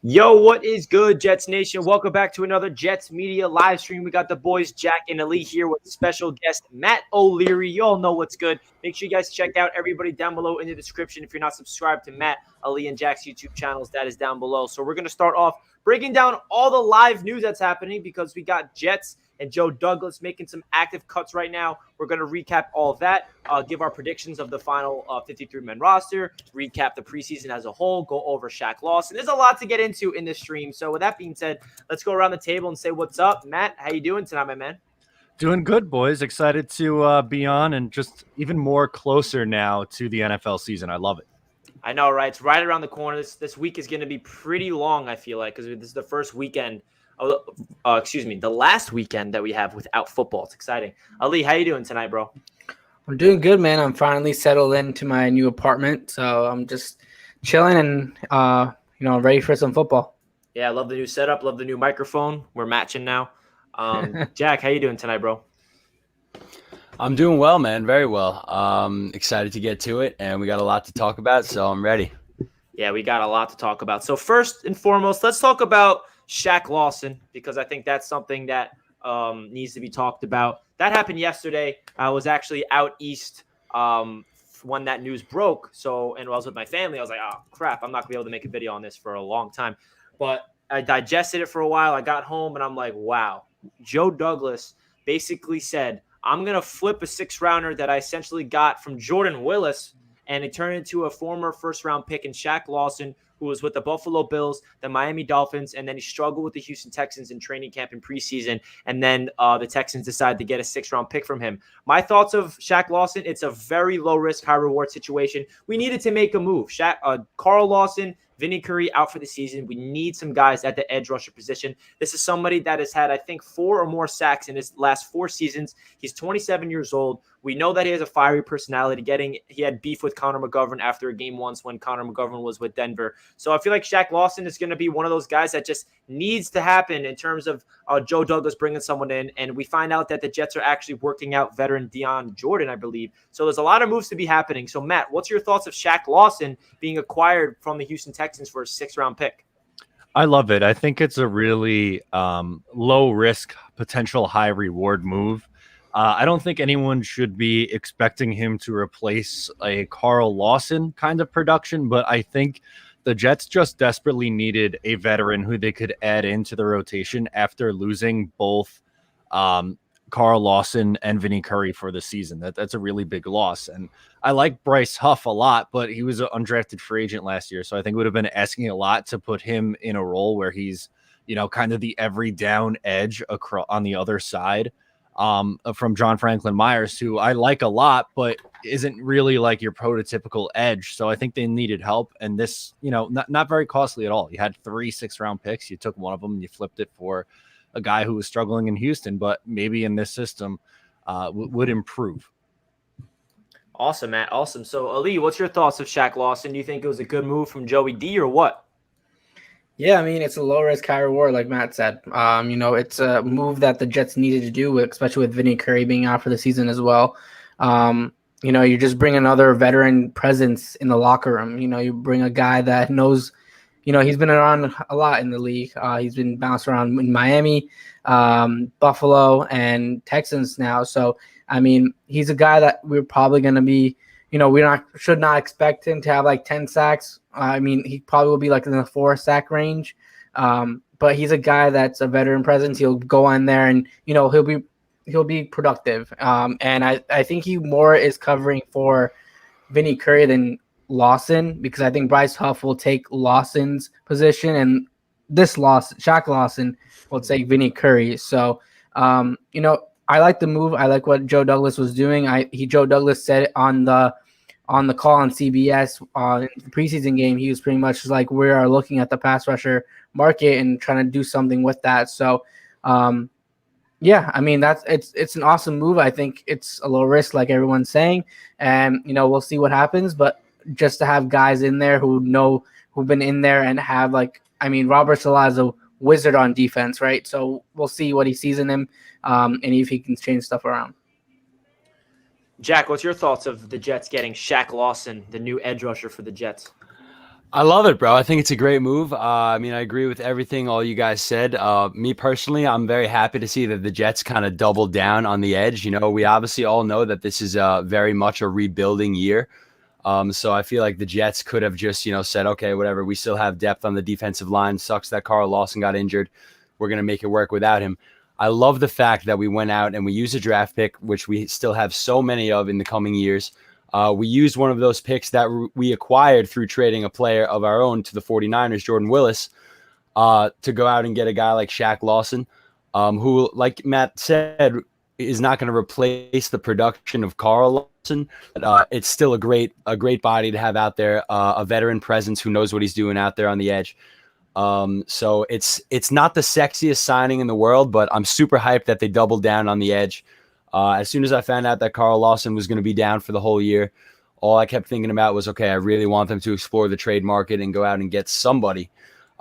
Yo, what is good, Jets Nation? Welcome back to another Jets Media live stream. We got the boys Jack and Ali here with special guest Matt O'Leary. You all know what's good. Make sure you guys check out everybody down below in the description. If you're not subscribed to Matt, Ali, and Jack's YouTube channels, that is down below. So we're going to start off breaking down all the live news that's happening because we got Jets and Joe Douglas making some active cuts right now. We're going to recap all of that, give our predictions of the final 53-man roster, recap the preseason as a whole, go over Shaq Lawson. There's a lot to get into in this stream. So with that being said, let's go around the table and say what's up. Matt, how you doing tonight, my man? Doing good, boys. Excited to be on and just even more closer now to the NFL season. I love it. I know, right? It's right around the corner. This week is going to be pretty long, I feel like, because this is the first weekend – the last weekend that we have without football. It's exciting. Ali, how you doing tonight, bro? I'm doing good, man. I'm finally settled into my new apartment, so I'm just chilling and ready for some football. Yeah, I love the new setup. Love the new microphone. We're matching now. Jack, how you doing tonight, bro? I'm doing well, man. Very well. Excited to get to it, and we got a lot to talk about, so I'm ready. Yeah, we got a lot to talk about. So first and foremost, let's talk about Shaq Lawson, because I think that's something that needs to be talked about. That happened yesterday. I was actually out east when that news broke. And I was with my family. I was like, oh, crap, I'm not going to be able to make a video on this for a long time. But I digested it for a while. I got home, and I'm like, wow. Joe Douglas basically said, I'm going to flip a six-rounder that I essentially got from Jordan Willis, and it turned into a former first-round pick in Shaq Lawson, who was with the Buffalo Bills, the Miami Dolphins, and then he struggled with the Houston Texans in training camp and preseason, and then the Texans decided to get a six-round pick from him. My thoughts of Shaq Lawson, it's a very low-risk, high-reward situation. We needed to make a move. Carl Lason, Vinny Curry out for the season. We need some guys at the edge rusher position. This is somebody that has had, I think, 4 or more sacks in his last 4 seasons. He's 27 years old. We know that he has a fiery personality. He had beef with Connor McGovern after a game once when Connor McGovern was with Denver. So I feel like Shaq Lawson is going to be one of those guys that just needs to happen in terms of Joe Douglas bringing someone in. And we find out that the Jets are actually working out veteran Deion Jordan, I believe. So there's a lot of moves to be happening. So Matt, what's your thoughts of Shaq Lawson being acquired from the Houston Texans for a 6th-round pick? I love it. I think it's a really low risk, potential high reward move. I don't think anyone should be expecting him to replace a Carl Lawson kind of production, but I think the Jets just desperately needed a veteran who they could add into the rotation after losing both Carl Lawson and Vinny Curry for the season. That's a really big loss. And I like Bryce Huff a lot, but he was an undrafted free agent last year. So I think it would have been asking a lot to put him in a role where he's, kind of the every down edge on the other side. From John Franklin Myers, who I like a lot, but isn't really like your prototypical edge. So I think they needed help. And this, not very costly at all. You had 3 6th-round picks. You took one of them and you flipped it for a guy who was struggling in Houston, but maybe in this system would improve. Awesome, Matt. Awesome. So, Ali, what's your thoughts of Shaq Lawson? Do you think it was a good move from Joey D or what? Yeah, I mean, it's a low-risk, high-reward, like Matt said. It's a move that the Jets needed to do, especially with Vinny Curry being out for the season as well. You just bring another veteran presence in the locker room. You bring a guy that knows, he's been around a lot in the league. He's been bounced around in Miami, Buffalo, and Texans now. So, I mean, he's a guy that we're probably going to be, should not expect him to have like 10 sacks. I mean, he probably will be like in the 4-sack range. But he's a guy that's a veteran presence. He'll go on there and, he'll be productive. And I think he more is covering for Vinny Curry than Lawson, because I think Bryce Huff will take Lawson's position, and Shaq Lawson will take Vinny Curry. So, I like the move. I like what Joe Douglas was doing. Joe Douglas said it on the call on CBS in the preseason game. He was pretty much like, we are looking at the pass rusher market and trying to do something with that. So, yeah, I mean, it's an awesome move. I think it's a low risk, like everyone's saying, and we'll see what happens. But just to have guys in there who've been in there and have Robert Salah is a wizard on defense, right? So we'll see what he sees in him, and if he can change stuff around. Jack, what's your thoughts of the Jets getting Shaq Lawson, the new edge rusher for the Jets? I love it, bro. I think it's a great move. I mean, I agree with everything all you guys said. Me personally, I'm very happy to see that the Jets kind of doubled down on the edge. You know, we obviously all know that this is very much a rebuilding year. So I feel like the Jets could have just, said, okay, whatever. We still have depth on the defensive line. Sucks that Carl Lawson got injured. We're going to make it work without him. I love the fact that we went out and we used a draft pick, which we still have so many of in the coming years. We used one of those picks that we acquired through trading a player of our own to the 49ers, Jordan Willis, to go out and get a guy like Shaq Lawson, who, like Matt said, is not going to replace the production of Carl Lawson. But, it's still a great body to have out there, a veteran presence who knows what he's doing out there on the edge. So it's not the sexiest signing in the world, but I'm super hyped that they doubled down on the edge. As soon as I found out that Carl Lawson was going to be down for the whole year, all I kept thinking about was, okay, I really want them to explore the trade market and go out and get somebody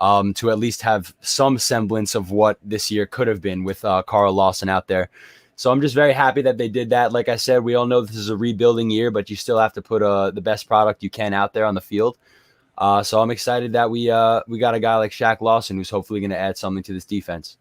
to at least have some semblance of what this year could have been with Carl Lawson out there. So I'm just very happy that they did that. Like I said, we all know this is a rebuilding year, but you still have to put the best product you can out there on the field. So I'm excited that we got a guy like Shaq Lawson who's hopefully going to add something to this defense.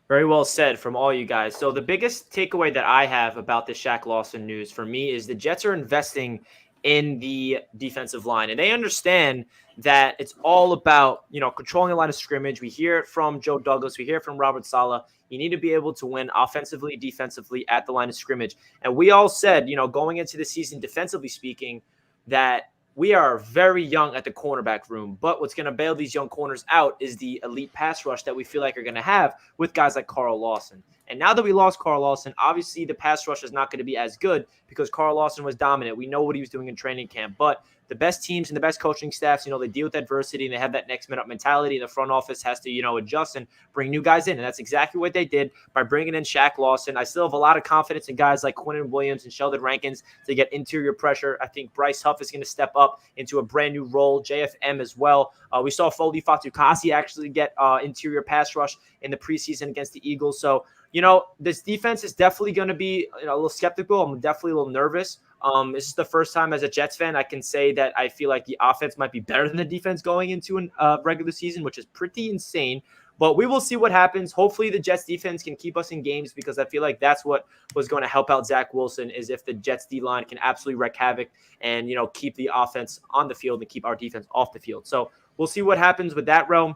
Very well said from all you guys. So the biggest takeaway that I have about the Shaq Lawson news for me is the Jets are investing in the defensive line, and they understand that it's all about, controlling the line of scrimmage. We hear it from Joe Douglas. We hear it from Robert Saleh. You need to be able to win offensively, defensively at the line of scrimmage. And we all said, going into the season, defensively speaking, that we are very young at the cornerback room, but what's going to bail these young corners out is the elite pass rush that we feel like are going to have with guys like Carl Lawson. And now that we lost Carl Lawson, obviously the pass rush is not going to be as good because Carl Lawson was dominant. We know what he was doing in training camp, but the best teams and the best coaching staffs, they deal with adversity and they have that next man up mentality. The front office has to, adjust and bring new guys in. And that's exactly what they did by bringing in Shaq Lawson. I still have a lot of confidence in guys like Quinnen Williams and Sheldon Rankins to get interior pressure. I think Bryce Huff is going to step up into a brand new role. JFM as well. We saw Foley Fatukasi actually get interior pass rush in the preseason against the Eagles. So, this defense is definitely going to be a little skeptical. I'm definitely a little nervous. This is the first time as a Jets fan I can say that I feel like the offense might be better than the defense going into a regular season, which is pretty insane. But we will see what happens. Hopefully the Jets defense can keep us in games because I feel like that's what was going to help out Zach Wilson is if the Jets D-line can absolutely wreak havoc and, keep the offense on the field and keep our defense off the field. So we'll see what happens with that realm.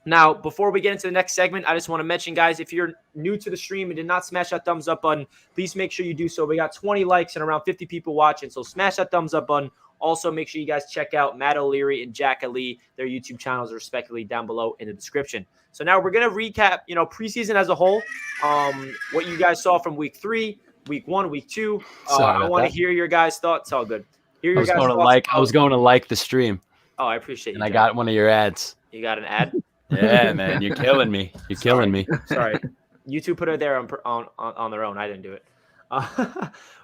Now, before we get into the next segment, I just want to mention, guys, if you're new to the stream and did not smash that thumbs up button, please make sure you do so. We got 20 likes and around 50 people watching, so smash that thumbs up button. Also, make sure you guys check out Matt O'Leary and Jack Ali. Their YouTube channels are respectively down below in the description. So now we're going to recap, preseason as a whole, what you guys saw from week 3, week 1, week 2. I want to hear your guys' thoughts. It's all good. I was going to like the stream. Oh, I appreciate you. And I got one of your ads. You got an ad? Yeah, man, you're killing me. You're killing me. Sorry, you two put it there on their own. I didn't do it.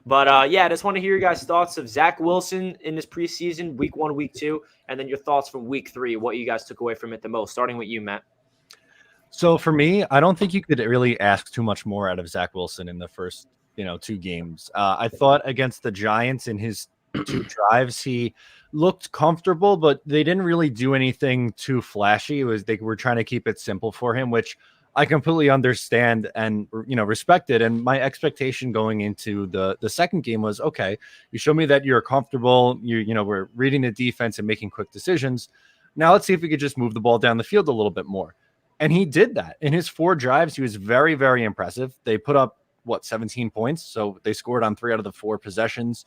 But I just want to hear your guys' thoughts of Zach Wilson in this preseason, week 1, week 2, and then your thoughts from week 3. What you guys took away from it the most, starting with you, Matt. So for me, I don't think you could really ask too much more out of Zach Wilson in the first, 2 games. I thought against the Giants in his 2 drives, he looked comfortable, but they didn't really do anything too flashy. They were trying to keep it simple for him, which I completely understand and, respect it. And my expectation going into the second game was, okay, you show me that you're comfortable. We're reading the defense and making quick decisions. Now let's see if we could just move the ball down the field a little bit more. And he did that in his 4 drives. He was very, very impressive. They put up 17 points. So they scored on 3 out of the 4 possessions.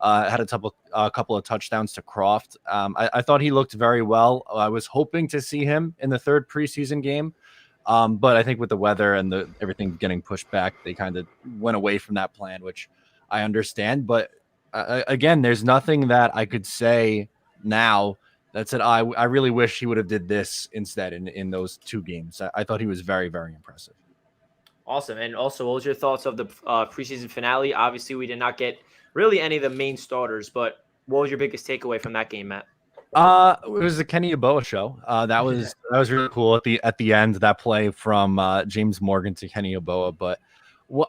Had a couple of touchdowns to Croft. I thought he looked very well. I was hoping to see him in the 3rd preseason game. But I think with the weather and everything getting pushed back, they kind of went away from that plan, which I understand. But again, there's nothing that I could say now that said, I really wish he would have did this instead in those 2 games. I thought he was very, very impressive. Awesome. And also, what was your thoughts of the preseason finale? Obviously, we did not get really any of the main starters, but what was your biggest takeaway from that game, Matt? It was the Kenny Yeboah show. That was really cool at the end, that play from James Morgan to Kenny Yeboah. But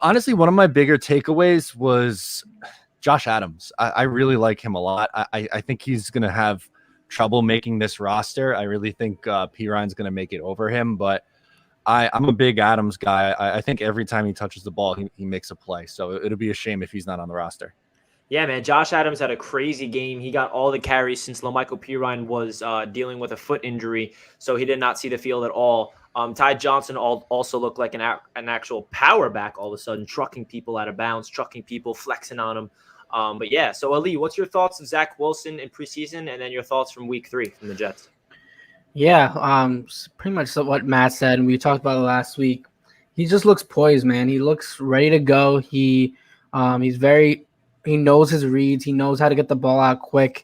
honestly, one of my bigger takeaways was Josh Adams. I really like him a lot. I think he's going to have trouble making this roster. I really think Perine's going to make it over him, but I'm a big Adams guy. I think every time he touches the ball, he makes a play. So it'll be a shame if he's not on the roster. Yeah, man. Josh Adams had a crazy game. He got all the carries since LaMichael Pirine was dealing with a foot injury, so he did not see the field at all. Ty Johnson also looked like an actual power back all of a sudden, trucking people out of bounds, trucking people, flexing on them. But yeah, so Ali, what's your thoughts of Zach Wilson in preseason, and then your thoughts from week 3 from the Jets? Yeah, pretty much what Matt said, and we talked about it last week. He just looks poised, man. He looks ready to go. He knows his reads. He knows how to get the ball out quick.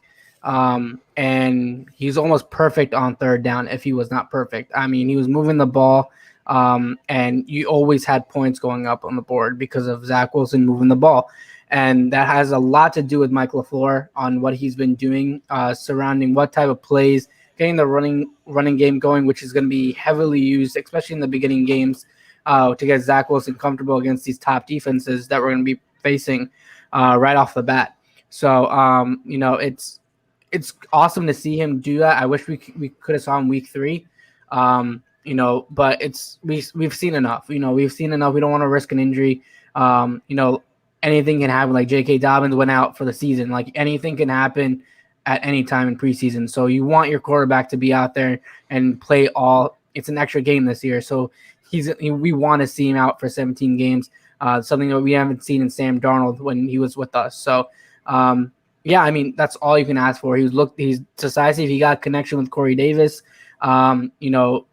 And he's almost perfect on third down if he was not perfect. I mean, he was moving the ball, and you always had points going up on the board because of Zach Wilson moving the ball. And that has a lot to do with Mike LaFleur on what he's been doing, surrounding what type of plays, getting the running game going, which is going to be heavily used, especially in the beginning games, to get Zach Wilson comfortable against these top defenses that we're going to be facing right off the bat. So, it's awesome to see him do that. I wish we could have saw him week 3, but we've seen enough. We've seen enough. We don't want to risk an injury. Anything can happen. Like J.K. Dobbins went out for the season. Like anything can happen at any time in preseason. So you want your quarterback to be out there and play all. It's an extra game this year, so we want to see him out for 17 games. Something that we haven't seen in Sam Darnold when he was with us. So. Yeah, I mean, that's all you can ask for. He's decisive. He got connection with Corey Davis.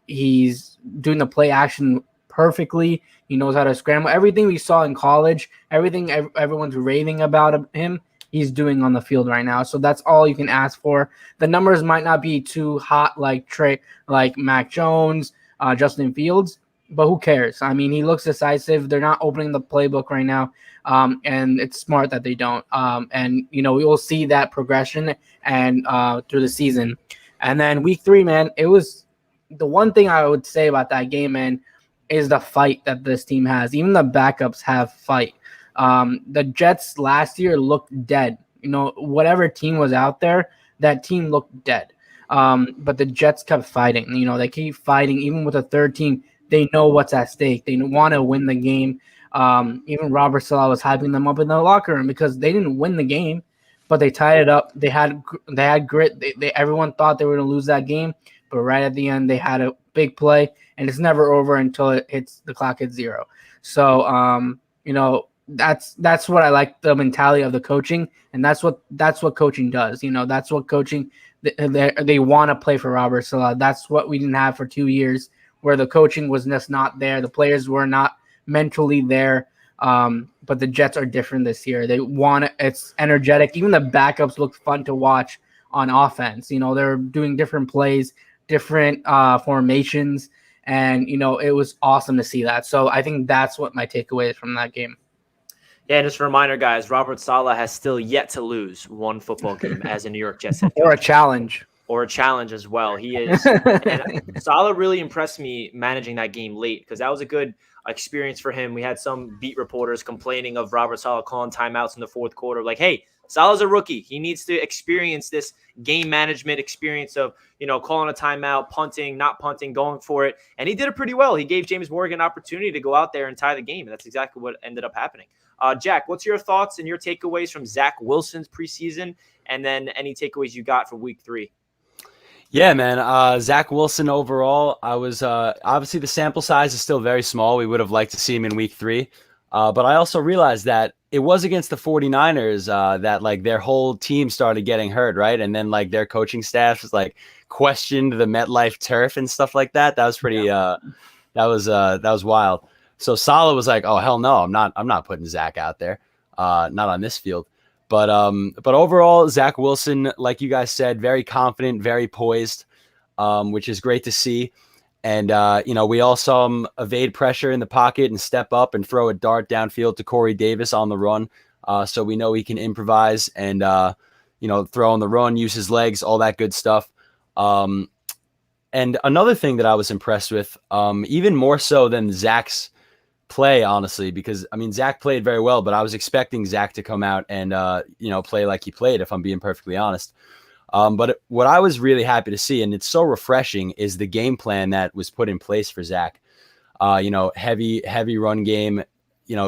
He's doing the play action perfectly. He knows how to scramble. Everything we saw in college, everything everyone's raving about him, he's doing on the field right now. So that's all you can ask for. The numbers might not be too hot like Mac Jones, Justin Fields, but who cares? I mean, he looks decisive. They're not opening the playbook right now. And it's smart that they don't. We will see that progression and through the season. And then week 3, man, it was the one thing I would say about that game, man, is the fight that this team has. Even the backups have fight. The Jets last year looked dead. Whatever team was out there, that team looked dead. But the Jets kept fighting. They keep fighting. Even with a third team, they know what's at stake. They want to win the game. Even Robert Saleh was hyping them up in the locker room because they didn't win the game, but they tied it up. They had grit. Everyone thought they were going to lose that game, but right at the end they had a big play, and it's never over until the clock hits 0. So that's what I like, the mentality of the coaching, and that's what coaching does. That's what coaching they want to play for Robert Saleh. That's what we didn't have for 2 years, where the coaching was just not there. The players were not mentally there, but the Jets are different this year. It's energetic. Even the backups look fun to watch on offense. They're doing different plays, different formations, and it was awesome to see that. So I think that's what my takeaway is from that game. Yeah, and just a reminder, guys, Robert Saleh has still yet to lose one football game as a New York Jets head coach. Or a challenge. Or a challenge as well. He is. And Saleh really impressed me managing that game late, because that was a good experience for him. We had some beat reporters complaining of Robert Saleh calling timeouts in the fourth quarter. Like, hey, Saleh's a rookie. He needs to experience this game management experience of, calling a timeout, punting, not punting, going for it. And he did it pretty well. He gave James Morgan an opportunity to go out there and tie the game. And that's exactly what ended up happening. Jack, what's your thoughts and your takeaways from Zach Wilson's preseason? And then any takeaways you got for week 3? Yeah, man. Zach Wilson overall, I was obviously the sample size is still very small. We would have liked to see him in week 3. But I also realized that it was against the 49ers that their whole team started getting hurt, right? And then their coaching staff was questioned the MetLife turf and stuff like that. That was pretty that was wild. So Saleh was like, "Oh hell no, I'm not putting Zach out there. Not on this field." But overall, Zach Wilson, like you guys said, very confident, very poised, which is great to see. And, we all saw him evade pressure in the pocket and step up and throw a dart downfield to Corey Davis on the run. So we know he can improvise and, throw on the run, use his legs, all that good stuff. And another thing that I was impressed with, even more so than Zach's play, honestly, because Zach played very well, but I was expecting Zach to come out and play like he played, if I'm being perfectly honest. But what I was really happy to see, and it's so refreshing, is the game plan that was put in place for Zach. Heavy run game,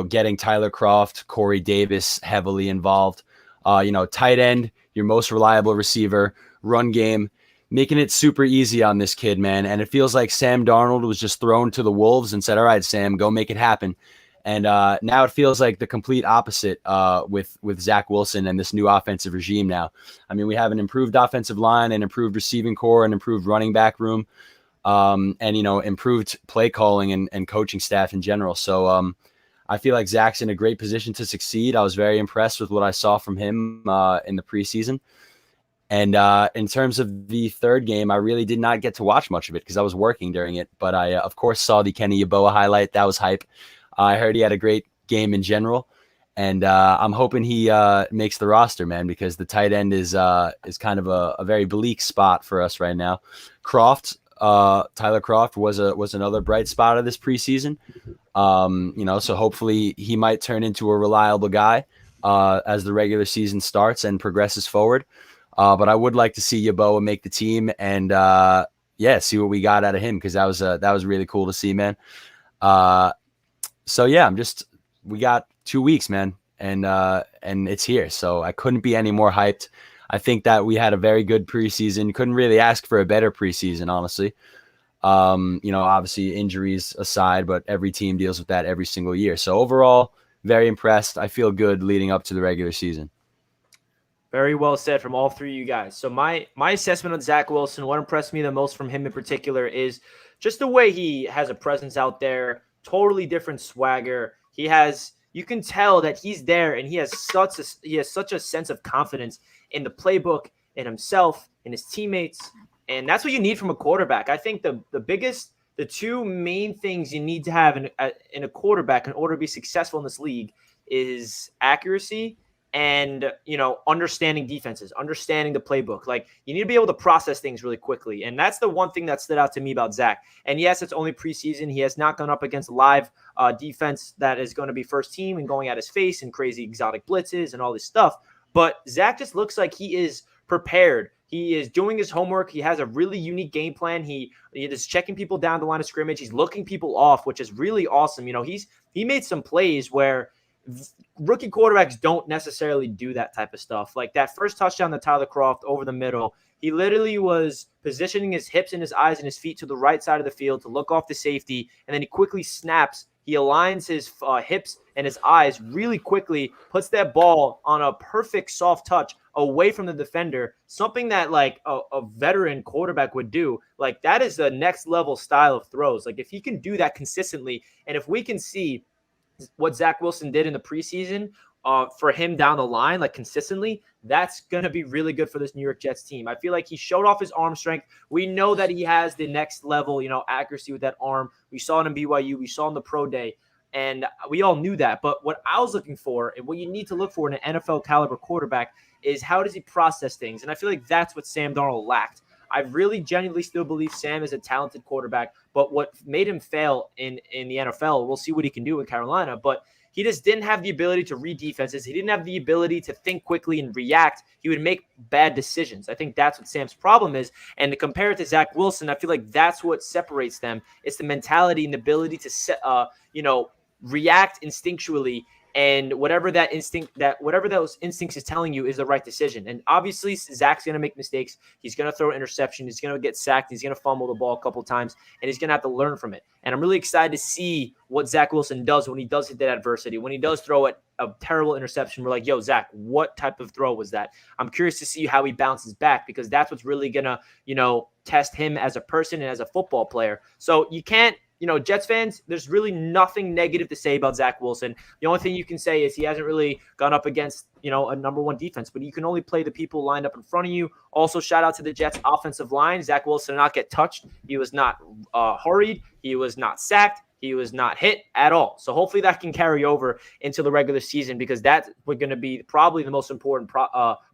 getting Tyler Kroft, Corey Davis heavily involved. Tight end, your most reliable receiver, run game, making it super easy on this kid, man. And it feels like Sam Darnold was just thrown to the wolves and said, all right, Sam, go make it happen. And now it feels like the complete opposite with Zach Wilson and this new offensive regime now. I mean, we have an improved offensive line, an improved receiving core, an improved running back room, and improved play calling and coaching staff in general. So I feel like Zach's in a great position to succeed. I was very impressed with what I saw from him in the preseason. And in terms of the third game, I really did not get to watch much of it because I was working during it. But I, of course, saw the Kenny Yeboah highlight. That was hype. I heard he had a great game in general. And I'm hoping he makes the roster, man, because the tight end is kind of a very bleak spot for us right now. Tyler Kroft was another bright spot of this preseason. So hopefully he might turn into a reliable guy as the regular season starts and progresses forward. But I would like to see Yeboah make the team and see what we got out of him, because that was really cool to see, man. We got 2 weeks, man, and it's here. So I couldn't be any more hyped. I think that we had a very good preseason. Couldn't really ask for a better preseason, honestly. Obviously injuries aside, but every team deals with that every single year. So overall, very impressed. I feel good leading up to the regular season. Very well said from all three of you guys. So my assessment on Zach Wilson, what impressed me the most from him in particular is just the way he has a presence out there, totally different swagger. You can tell that he's there, and he has such a sense of confidence in the playbook, in himself, in his teammates, and that's what you need from a quarterback. I think the two main things you need to have in a quarterback in order to be successful in this league is accuracy and understanding defenses, understanding the playbook. Like, you need to be able to process things really quickly, and that's the one thing that stood out to me about Zach. And yes, it's only preseason. He has not gone up against live defense that is going to be first team and going at his face and crazy exotic blitzes and all this stuff. But Zach just looks like he is prepared. He is doing his homework. He has a really unique game plan. He is checking people down the line of scrimmage. He's looking people off, which is really awesome. He made some plays where rookie quarterbacks don't necessarily do that type of stuff. Like that first touchdown to Tyler Kroft over the middle, he literally was positioning his hips and his eyes and his feet to the right side of the field to look off the safety, and then he quickly snaps. He aligns his hips and his eyes really quickly, puts that ball on a perfect soft touch away from the defender, something that like a veteran quarterback would do. Like, that is the next level style of throws. Like, if he can do that consistently, and if we can see what Zach Wilson did in the preseason for him down the line, like consistently, that's going to be really good for this New York Jets team. I feel like he showed off his arm strength. We know that he has the next level, accuracy with that arm. We saw it in BYU. We saw it in the pro day, and we all knew that. But what I was looking for, and what you need to look for in an NFL caliber quarterback, is how does he process things? And I feel like that's what Sam Darnold lacked. I really genuinely still believe Sam is a talented quarterback, but what made him fail in the NFL, we'll see what he can do in Carolina, but he just didn't have the ability to read defenses. He didn't have the ability to think quickly and react. He would make bad decisions. I think that's what Sam's problem is. And to compare it to Zach Wilson, I feel like that's what separates them. It's the mentality and the ability to, react instinctually. And whatever those instincts is telling you is the right decision. And obviously, Zach's going to make mistakes. He's going to throw an interception. He's going to get sacked. He's going to fumble the ball a couple times, and he's going to have to learn from it. And I'm really excited to see what Zach Wilson does when he does hit that adversity. When he does throw a terrible interception, we're like, yo, Zach, what type of throw was that? I'm curious to see how he bounces back, because that's what's really going to, test him as a person and as a football player. So you can't, Jets fans, there's really nothing negative to say about Zach Wilson. The only thing you can say is he hasn't really gone up against, a number one defense, but you can only play the people lined up in front of you. Also, shout out to the Jets offensive line. Zach Wilson did not get touched. He was not hurried. He was not sacked. He was not hit at all. So hopefully that can carry over into the regular season, because that's going to be probably the most important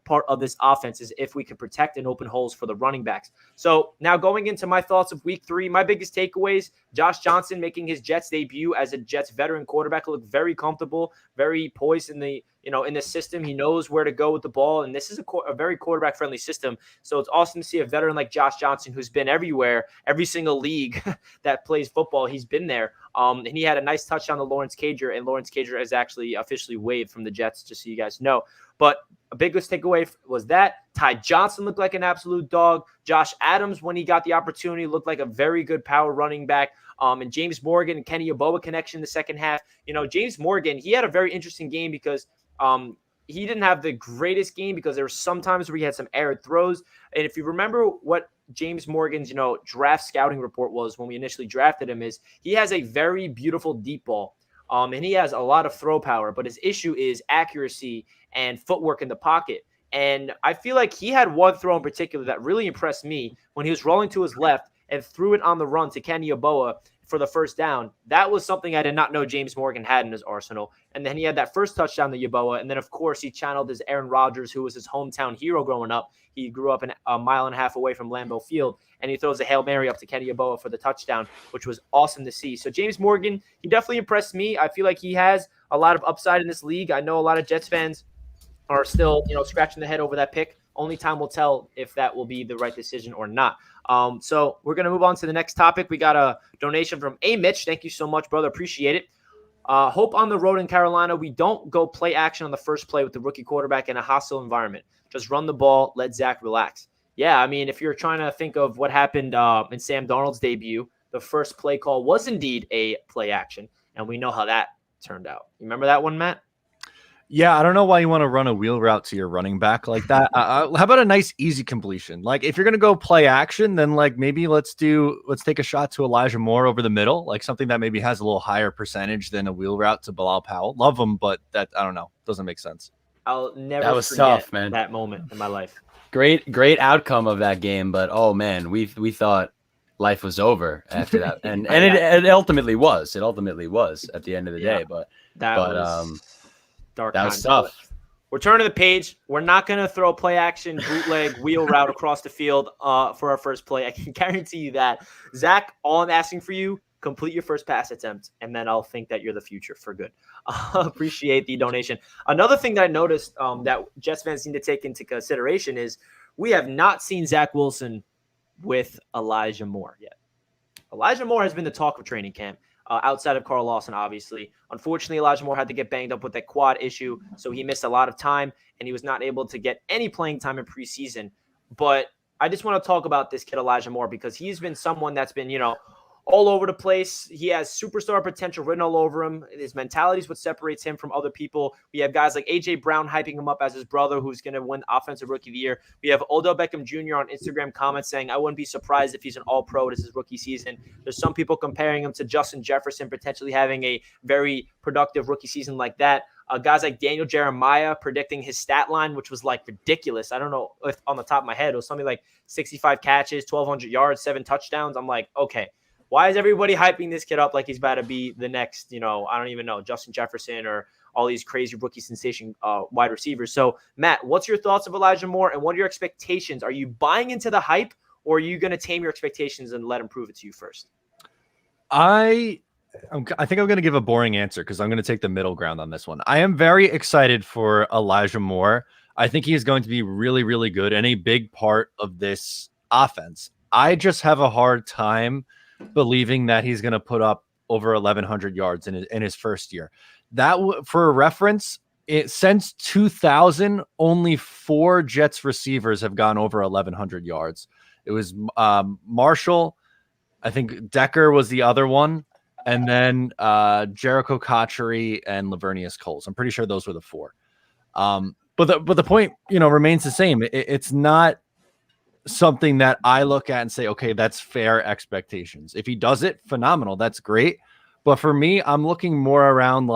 part of this offense is if we can protect and open holes for the running backs. So now going into my thoughts of week 3, my biggest takeaways, Josh Johnson making his Jets debut as a Jets veteran quarterback, looked very comfortable, very poised in the system. He knows where to go with the ball, and this is a very quarterback-friendly system. So it's awesome to see a veteran like Josh Johnson, who's been everywhere, every single league that plays football, he's been there. And he had a nice touchdown to Lawrence Cager, and Lawrence Cager is actually officially waived from the Jets, just so you guys know. But a biggest takeaway was that Ty Johnson looked like an absolute dog. Josh Adams, when he got the opportunity, looked like a very good power running back. And James Morgan and Kenny Yeboah connection in the second half. James Morgan, he had a very interesting game because he didn't have the greatest game because there were some times where he had some errant throws. And if you remember what James Morgan's, draft scouting report was when we initially drafted him, is he has a very beautiful deep ball. And he has a lot of throw power, but his issue is accuracy and footwork in the pocket. And I feel like he had one throw in particular that really impressed me when he was rolling to his left and threw it on the run to Kenny Yeboah for the first down. That was something I did not know James Morgan had in his arsenal. And then he had that first touchdown to Yeboah. And then, of course, he channeled his Aaron Rodgers, who was his hometown hero growing up. He grew up a mile and a half away from Lambeau Field, and he throws a Hail Mary up to Kenny Yeboah for the touchdown, which was awesome to see. So James Morgan, he definitely impressed me. I feel like he has a lot of upside in this league. I know a lot of Jets fans are still, scratching the head over that pick. Only time will tell if that will be the right decision or not. So we're going to move on to the next topic. We got a donation from A. Mitch. Thank you so much, brother. Appreciate it. Hope on the road in Carolina, we don't go play action on the first play with the rookie quarterback in a hostile environment. Just run the ball, let Zach relax. Yeah, I mean, if you're trying to think of what happened in Sam Darnold's debut, the first play call was indeed a play action, and we know how that turned out. You remember that one, Matt? Yeah, I don't know why you want to run a wheel route to your running back like that. How about a nice, easy completion? Like, if you're going to go play action, then maybe let's take a shot to Elijah Moore over the middle, like something that maybe has a little higher percentage than a wheel route to Bilal Powell. Love him, but that, I don't know, doesn't make sense. I'll never that was forget tough, man. that moment in my life. Great outcome of that game, but oh man, we thought life was over after that, and it ultimately was. It ultimately was at the end of the day, but that was dark. That was tough. We're turning the page. We're not going to throw play action, bootleg, wheel route across the field for our first play. I can guarantee you that. Zach, all I'm asking for you, complete your first pass attempt, and then I'll think that you're the future for good. Appreciate the donation. Another thing that I noticed that Jets fans need to take into consideration is we have not seen Zach Wilson with Elijah Moore yet. Elijah Moore has been the talk of training camp. Outside of Carl Lason, obviously. Unfortunately, Elijah Moore had to get banged up with that quad issue, so he missed a lot of time, and he was not able to get any playing time in preseason. But I just want to talk about this kid, Elijah Moore, because he's been someone that's been, all over the place. He has superstar potential written all over him. His mentality is what separates him from other people. We have guys like A.J. Brown hyping him up as his brother, who's going to win Offensive Rookie of the Year. We have Odell Beckham Jr. on Instagram comments saying, I wouldn't be surprised if he's an all-pro. This is rookie season. There's some people comparing him to Justin Jefferson, potentially having a very productive rookie season like that. Guys like Daniel Jeremiah predicting his stat line, which was ridiculous. I don't know if on the top of my head, it was something like 65 catches, 1,200 yards, 7 touchdowns. I'm like, okay. Why is everybody hyping this kid up like he's about to be the next, I don't even know, Justin Jefferson or all these crazy rookie sensation wide receivers? So, Matt, what's your thoughts of Elijah Moore, and what are your expectations? Are you buying into the hype, or are you going to tame your expectations and let him prove it to you first? I think I'm going to give a boring answer because I'm going to take the middle ground on this one. I am very excited for Elijah Moore. I think he is going to be really, really good and a big part of this offense. I just have a hard time believing that he's going to put up over 1,100 yards in his first year. That for a reference, since 2000, only 4 Jets receivers have gone over 1,100 yards. It was Marshall, I think Decker was the other one, and then Jericho Cotchery and Lavernius Coles. I'm pretty sure those were the 4. But the point, remains the same. It's not something that I look at and say, okay, that's fair expectations. If he does it, phenomenal. That's great. But for me, I'm looking more around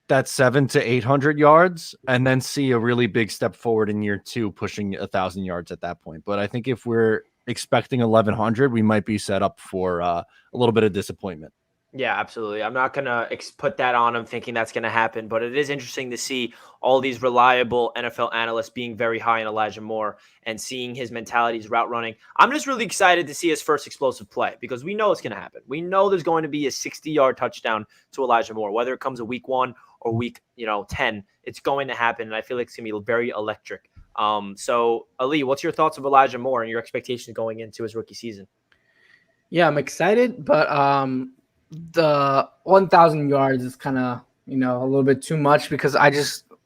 that 700 to 800 yards and then see a really big step forward in year 2, pushing 1,000 yards at that point. But I think if we're expecting 1,100, we might be set up for a little bit of disappointment. Yeah, absolutely. I'm not going to put that on him thinking that's going to happen, but it is interesting to see all these reliable NFL analysts being very high in Elijah Moore and seeing his mentality, his route running. I'm just really excited to see his first explosive play because we know it's going to happen. We know there's going to be a 60-yard touchdown to Elijah Moore, whether it comes a week 1 or week 10. It's going to happen, and I feel like it's going to be very electric. So, Ali, what's your thoughts of Elijah Moore and your expectations going into his rookie season? Yeah, I'm excited, but the 1,000 yards is kind of a little bit too much because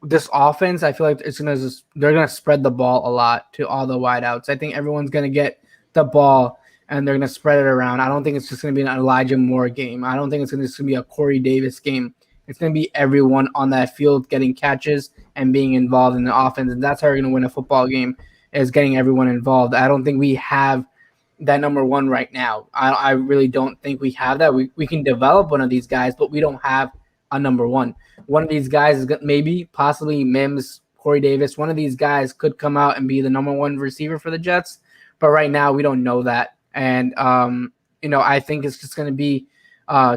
this offense, I feel like they're gonna spread the ball a lot to all the wideouts. I think everyone's gonna get the ball and they're gonna spread it around. I don't think it's just gonna be an Elijah Moore game. I don't think it's just gonna be a Corey Davis game. It's gonna be everyone on that field getting catches and being involved in the offense, and that's how you're gonna win a football game, is getting everyone involved. I don't think we have that number one right now. I really don't think we have that. We can develop one of these guys, but we don't have a number one. One of these guys is maybe possibly Mims, Corey Davis. One of these guys could come out and be the number one receiver for the Jets, but right now we don't know that. And I think it's just going to be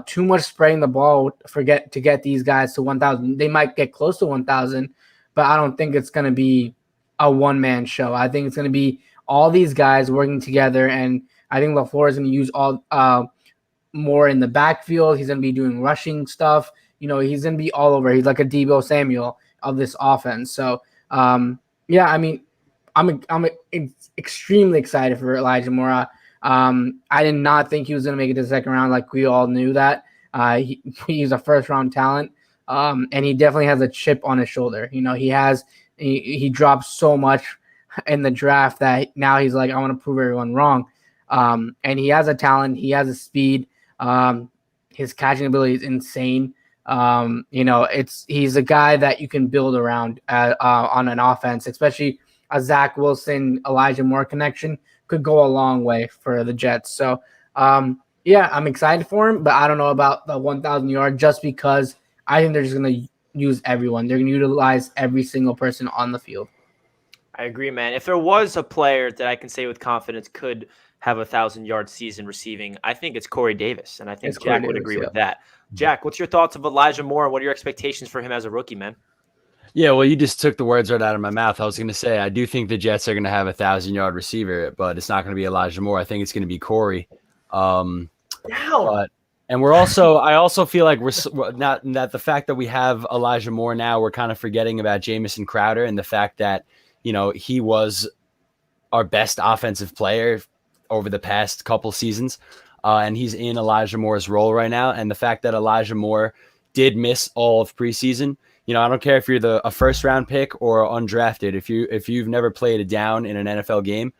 too much spreading the ball to get these guys to 1,000. They might get close to 1,000, but I don't think it's going to be a one-man show. I think it's going to be all these guys working together, and I think LaFleur is going to use all more in the backfield. He's going to be doing rushing stuff. He's going to be all over. He's like a Deebo Samuel of this offense. So, I'm extremely excited for Elijah Moore. I did not think he was going to make it to the second round. Like we all knew that. He's a first-round talent, and he definitely has a chip on his shoulder. He dropped so much in the draft that now he's like, I want to prove everyone wrong. And he has a talent. He has a speed. His catching ability is insane. He's a guy that you can build around on an offense, especially a Zach Wilson, Elijah Moore connection could go a long way for the Jets. So, I'm excited for him, but I don't know about the 1,000 yard just because I think they're just going to use everyone. They're going to utilize every single person on the field. I agree, man. If there was a player that I can say with confidence could have 1,000-yard season receiving, I think it's Corey Davis, and I think Jack would agree with that. Jack, what's your thoughts of Elijah Moore? What are your expectations for him as a rookie, man? Yeah, well, you just took the words right out of my mouth. I was going to say, I do think the Jets are going to have 1,000-yard receiver, but it's not going to be Elijah Moore. I think it's going to be Corey. And I also feel like we're not that the fact that we have Elijah Moore now, we're kind of forgetting about Jamison Crowder and the fact that, he was our best offensive player over the past couple seasons. And he's in Elijah Moore's role right now. And the fact that Elijah Moore did miss all of preseason, I don't care if you're a first round pick or undrafted. If you've never played a down in an NFL game,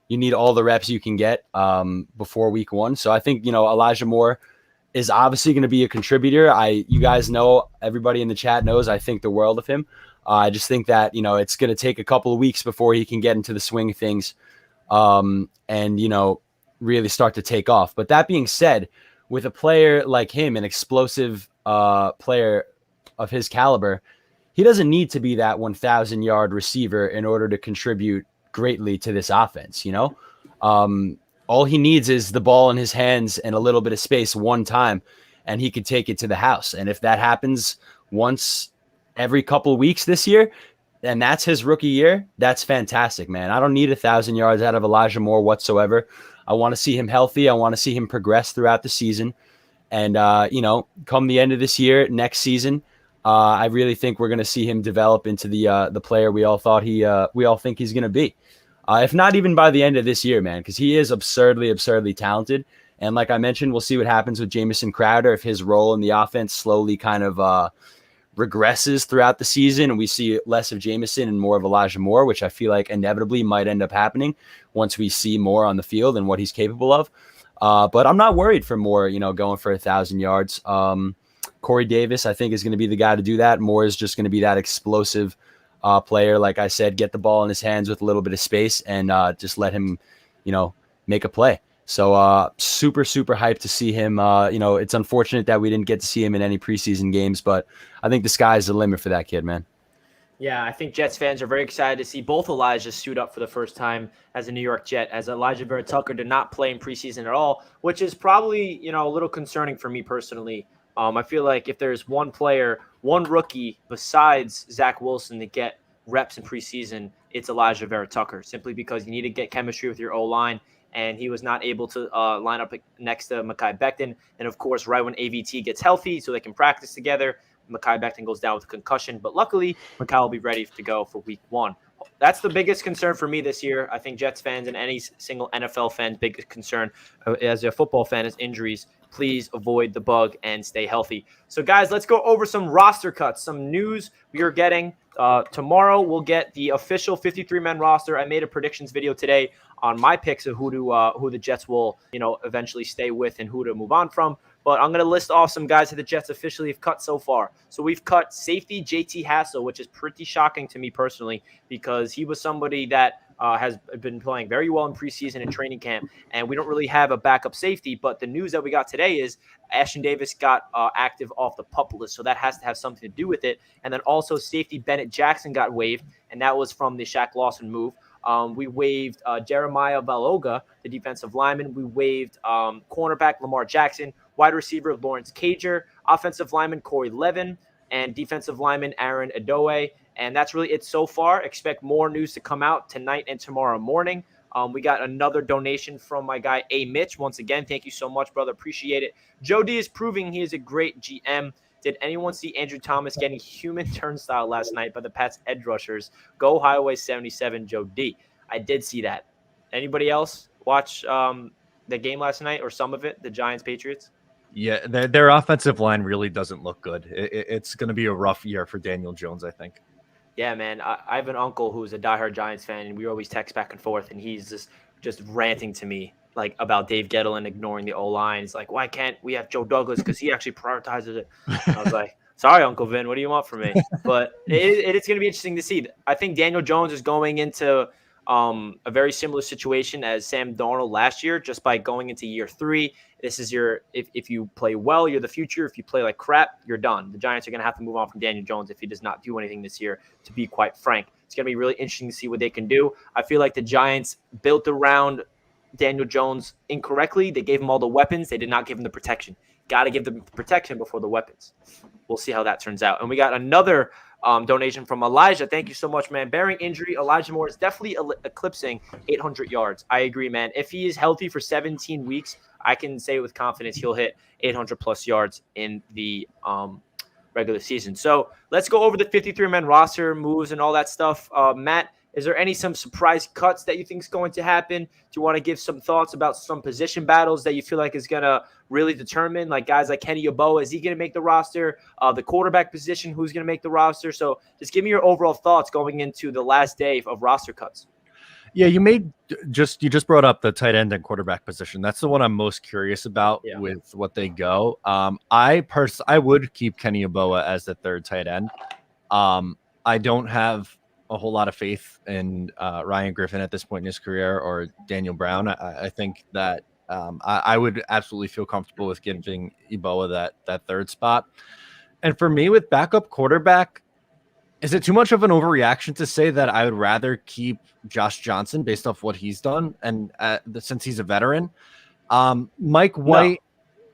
you need all the reps you can get before week 1. So I think, Elijah Moore is obviously going to be a contributor. You guys know, everybody in the chat knows, I think the world of him. I just think that, it's going to take a couple of weeks before he can get into the swing of things and, really start to take off. But that being said, with a player like him, an explosive player of his caliber, he doesn't need to be that 1,000-yard receiver in order to contribute greatly to this offense. All he needs is the ball in his hands and a little bit of space one time, and he could take it to the house. And if that happens once every couple of weeks this year, and that's his rookie year, that's fantastic, man. I don't need 1,000 yards out of Elijah Moore whatsoever. I want to see him healthy. I want to see him progress throughout the season. And, come the end of this year, next season, I really think we're going to see him develop into the player we all think he's going to be. If not even by the end of this year, man, because he is absurdly talented. And like I mentioned, we'll see what happens with Jamison Crowder if his role in the offense slowly kind of regresses throughout the season and we see less of Jamison and more of Elijah Moore, which I feel like inevitably might end up happening once we see more on the field and what he's capable of. But I'm not worried for Moore, going for 1,000 yards. Corey Davis, I think, is going to be the guy to do that. Moore is just going to be that explosive player. Like I said, get the ball in his hands with a little bit of space and just let him, make a play. So super hyped to see him. It's unfortunate that we didn't get to see him in any preseason games, but I think the sky's the limit for that kid, man. Yeah, I think Jets fans are very excited to see both Elijahs suit up for the first time as a New York Jet, as Elijah Vera Tucker did not play in preseason at all, which is probably, a little concerning for me personally. I feel like if there's one player, one rookie besides Zach Wilson to get reps in preseason, it's Elijah Vera Tucker, simply because you need to get chemistry with your O-line, and he was not able to line up next to Mekhi Becton. And, of course, right when AVT gets healthy so they can practice together, Mekhi Becton goes down with a concussion, but luckily Mekhi will be ready to go for week 1. That's the biggest concern for me this year. I think Jets fans and any single NFL fan's biggest concern as a football fan is injuries. Please avoid the bug and stay healthy. So, guys, let's go over some roster cuts, some news we are getting. Tomorrow we'll get the official 53-man roster. I made a predictions video today on my picks of who the Jets will, eventually stay with and who to move on from. But I'm going to list off some guys that the Jets officially have cut so far. So we've cut safety JT Hassel, which is pretty shocking to me personally, because he was somebody that has been playing very well in preseason and training camp, and we don't really have a backup safety. But the news that we got today is Ashton Davis got active off the PUP list, so that has to have something to do with it. And then also safety Bennett Jackson got waived, and that was from the Shaq Lawson move. We waived Jeremiah Valoga, the defensive lineman. We waived cornerback Lamar Jackson, wide receiver Lawrence Cager, offensive lineman Corey Levin, and defensive lineman Aaron Adoe. And that's really it so far. Expect more news to come out tonight and tomorrow morning. We got another donation from my guy A. Mitch. Once again, thank you so much, brother. Appreciate it. Joe D is proving he is a great GM. Did anyone see Andrew Thomas getting human turnstile last night by the Pats edge rushers? Go Highway 77, Joe D. I did see that. Anybody else watch the game last night or some of it, the Giants-Patriots? Yeah, their offensive line really doesn't look good. It's going to be a rough year for Daniel Jones, I think. Yeah, man. I have an uncle who's a diehard Giants fan, and we always text back and forth, and he's just ranting to me like about Dave Gettleman ignoring the O-line. He's like, why can't we have Joe Douglas? Because he actually prioritizes it. And I was like, sorry, Uncle Vin, what do you want from me? But it's going to be interesting to see. I think Daniel Jones is going into a very similar situation as Sam Darnold last year, just by going into year 3. This is if you play well, you're the future. If you play like crap, you're done. The Giants are going to have to move on from Daniel Jones if he does not do anything this year, to be quite frank. It's going to be really interesting to see what they can do. I feel like the Giants built around Daniel Jones incorrectly. They gave him all the weapons. They did not give him the protection. Got to give them protection before the weapons. We'll see how that turns out. And we got another donation from Elijah. Thank you so much, man. Bearing injury, Elijah Moore is definitely eclipsing 800 yards. I agree, man. If he is healthy for 17 weeks, I can say with confidence he'll hit 800-plus yards in the regular season. So let's go over the 53-man roster moves and all that stuff. Matt, is there some surprise cuts that you think is going to happen? Do you want to give some thoughts about some position battles that you feel like is going to really determine, like guys like Kenny Yeboah, is he going to make the roster? The quarterback position, who's going to make the roster? So just give me your overall thoughts going into the last day of roster cuts. Yeah, you just brought up the tight end and quarterback position. That's the one I'm most curious about with what they go. I would keep Kenny Yeboah as the third tight end. I don't have a whole lot of faith in Ryan Griffin at this point in his career, or Daniel Brown. I think that I would absolutely feel comfortable with giving Yeboah that third spot. And for me, with backup quarterback, is it too much of an overreaction to say that I would rather keep Josh Johnson based off what he's done, and since he's a veteran? Mike White,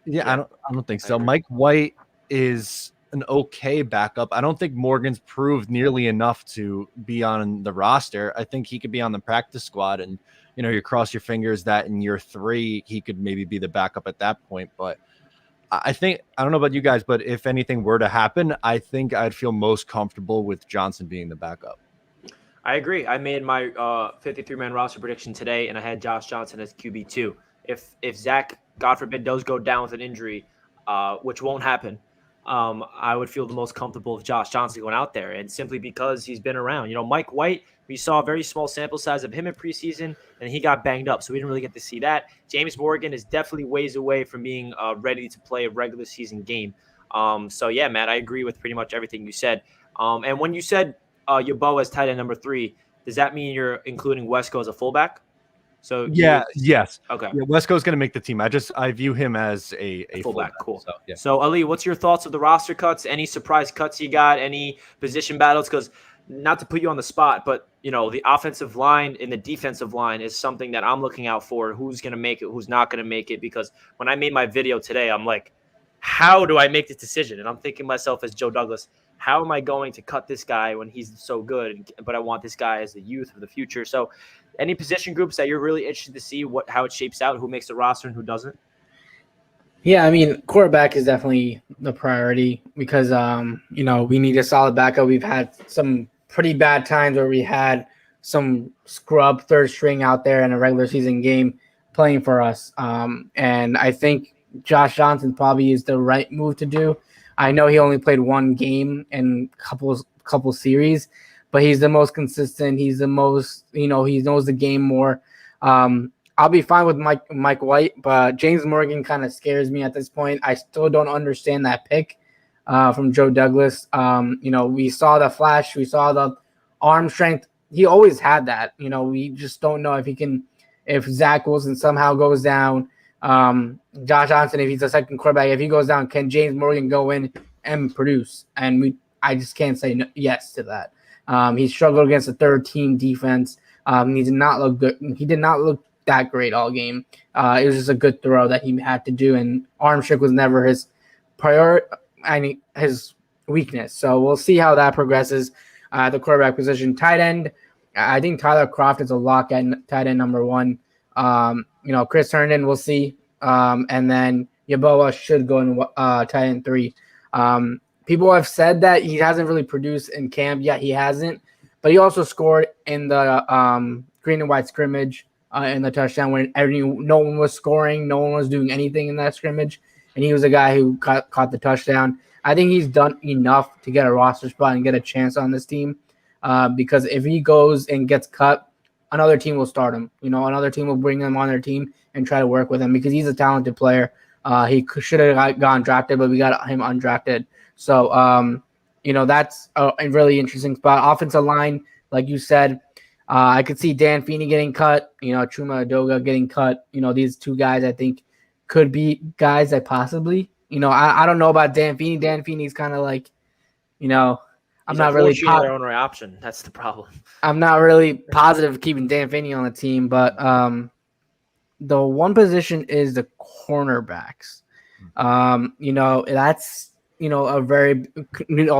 no. I don't think so. Mike White is an okay backup. I don't think Morgan's proved nearly enough to be on the roster. I think he could be on the practice squad, and you cross your fingers that in year 3 he could maybe be the backup at that point. But I don't know about you guys, but if anything were to happen, I think I'd feel most comfortable with Johnson being the backup. I agree. I made my 53-man roster prediction today, and I had Josh Johnson as QB2. If Zach, God forbid, does go down with an injury, which won't happen, I would feel the most comfortable with Josh Johnson going out there, and simply because he's been around. Mike White, we saw a very small sample size of him in preseason, and he got banged up, so we didn't really get to see that. James Morgan is definitely ways away from being ready to play a regular season game. So, yeah, Matt, I agree with pretty much everything you said. And when you said Yeboah as tight end number 3, does that mean you're including Wesco as a fullback? So yes. Okay. Yeah, Wesco's going to make the team. I view him as a fullback. Cool. So, yeah. So, Ali, what's your thoughts of the roster cuts? Any surprise cuts you got? Any position battles? Because not to put you on the spot, but the offensive line and the defensive line is something that I'm looking out for. Who's going to make it, who's not going to make it? Because when I made my video today, I'm like, how do I make this decision? And I'm thinking myself as Joe Douglas, how am I going to cut this guy when he's so good? But I want this guy as the youth for the future. So any position groups that you're really interested to see how it shapes out, who makes the roster and who doesn't? Yeah, I mean, quarterback is definitely the priority because, we need a solid backup. We've had some pretty bad times where we had some scrub third string out there in a regular season game playing for us. And I think Josh Johnson probably is the right move to do. I know he only played one game in couple series, but he's the most consistent. He's the most, he knows the game more. I'll be fine with Mike White, but James Morgan kind of scares me at this point. I still don't understand that pick from Joe Douglas. We saw the flash. We saw the arm strength. He always had that. We just don't know if Zach Wilson somehow goes down, Josh Johnson, if he's a second quarterback, if he goes down, can James Morgan go in and produce? And I just can't say yes to that. He struggled against a third-team defense. He did not look good. He did not look that great all game. It was just a good throw that he had to do, and arm strength was never his his weakness. So we'll see how that progresses. The quarterback position, tight end. I think Tyler Kroft is a lock at tight end number 1. Chris Herndon, we'll see. And then Yeboah should go in tight end 3. People have said that he hasn't really produced in camp yet. He hasn't, but he also scored in the green and white scrimmage in the touchdown when no one was scoring, no one was doing anything in that scrimmage, and he was the guy who caught the touchdown. I think he's done enough to get a roster spot and get a chance on this team because if he goes and gets cut, another team will start him. Another team will bring him on their team and try to work with him because he's a talented player. He should have gone drafted, but we got him undrafted. So, that's a really interesting spot. Offensive line, like you said, I could see Dan Feeney getting cut, Chuma Adoga getting cut. These two guys I think could be guys that possibly, I don't know about Dan Feeney. Dan Feeney's kind of like, I'm not really their own option. That's the problem. I'm not really positive keeping Dan Feeney on the team, but the one position is the cornerbacks. That's a very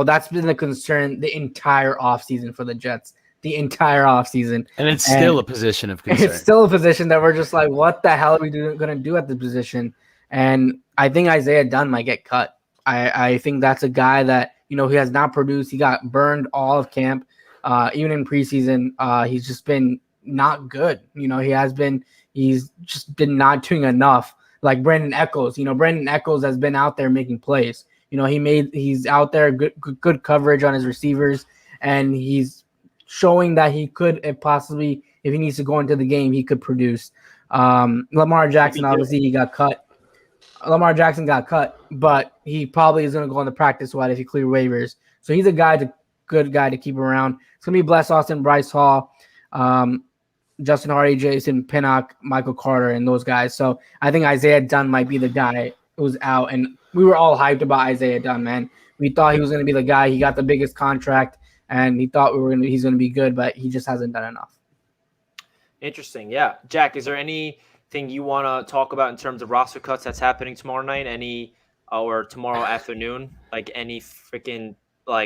that's been the concern the entire offseason for the Jets. The entire offseason. And it's still a position of concern. It's still a position that we're just like, what the hell are we going to do at the position? And I think Isaiah Dunn might get cut. I think that's a guy that, he has not produced. He got burned all of camp. Even in preseason, he's just been not good. He's just been not doing enough. Like Brandon Echols, Brandon Echols has been out there making plays. He's out there, good coverage on his receivers, and he's showing that he could, if he needs to go into the game, he could produce. Lamar Jackson, obviously, he got cut. Lamar Jackson got cut, but he probably is going to go on the practice squad if he clear waivers. So he's a good guy to keep around. It's going to be Bless Austin, Bryce Hall, Justin Hardy, Jason Pinnock, Michael Carter, and those guys. So I think Isaiah Dunn might be the guy who's out. And we were all hyped about Isaiah Dunn, man. We thought he was going to be the guy. He got the biggest contract, and he thought he's going to be good, but he just hasn't done enough. Interesting. Yeah. Jack, is there anything you want to talk about in terms of roster cuts that's happening tomorrow night? Or tomorrow afternoon? Like any freaking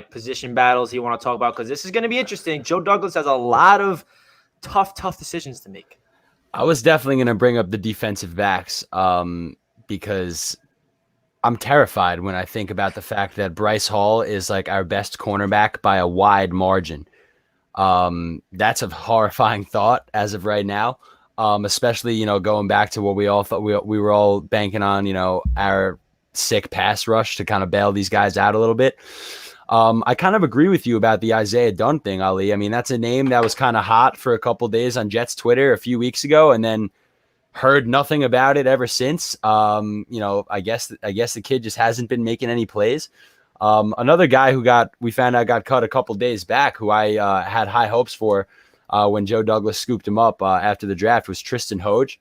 position battles you want to talk about? Because this is going to be interesting. Joe Douglas has a lot of tough decisions to make. I was definitely going to bring up the defensive backs because I'm terrified when I think about the fact that Bryce Hall is like our best cornerback by a wide margin. That's a horrifying thought as of right now, especially, going back to what we all thought we were all banking on, our sick pass rush to kind of bail these guys out a little bit. I kind of agree with you about the Isaiah Dunn thing, Ali. I mean, that's a name that was kind of hot for a couple days on Jets Twitter a few weeks ago, and then heard nothing about it ever since. I guess the kid just hasn't been making any plays. Another guy we found out got cut a couple days back, who I had high hopes for when Joe Douglas scooped him up after the draft, was Tristan Hoge.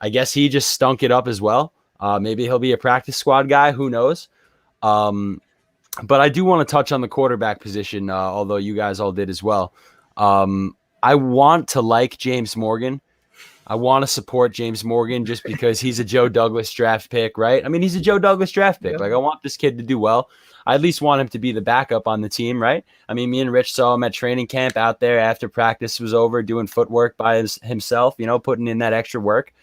I guess he just stunk it up as well. Maybe he'll be a practice squad guy. Who knows? But I do want to touch on the quarterback position, although you guys all did as well. I want to like James Morgan. I want to support James Morgan just because he's a Joe Douglas draft pick, right? I mean, he's a Joe Douglas draft pick. Like, I want this kid to do well. I at least want him to be the backup on the team, right? I mean, me and Rich saw him at training camp out there after practice was over doing footwork by himself, putting in that extra work.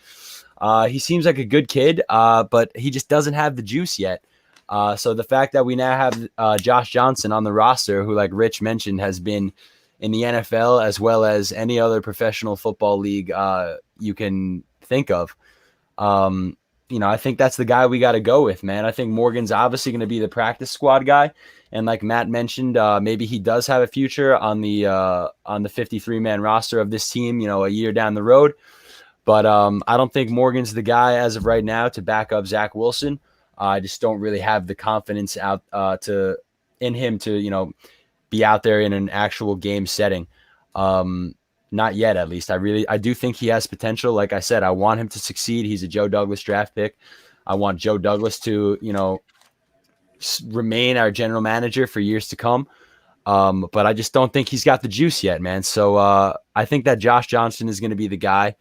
He seems like a good kid, but he just doesn't have the juice yet. So the fact that we now have Josh Johnson on the roster, who, like Rich mentioned, has been in the NFL as well as any other professional football league you can think of. I think that's the guy we got to go with, man. I think Morgan's obviously going to be the practice squad guy. And like Matt mentioned, maybe he does have a future on the 53-man roster of this team, a year down the road. But I don't think Morgan's the guy as of right now to back up Zach Wilson. I just don't really have the confidence in him to, be out there in an actual game setting. Not yet, at least. I do think he has potential. Like I said, I want him to succeed. He's a Joe Douglas draft pick. I want Joe Douglas to, remain our general manager for years to come. But I just don't think he's got the juice yet, man. So I think that Josh Johnson is going to be the guy,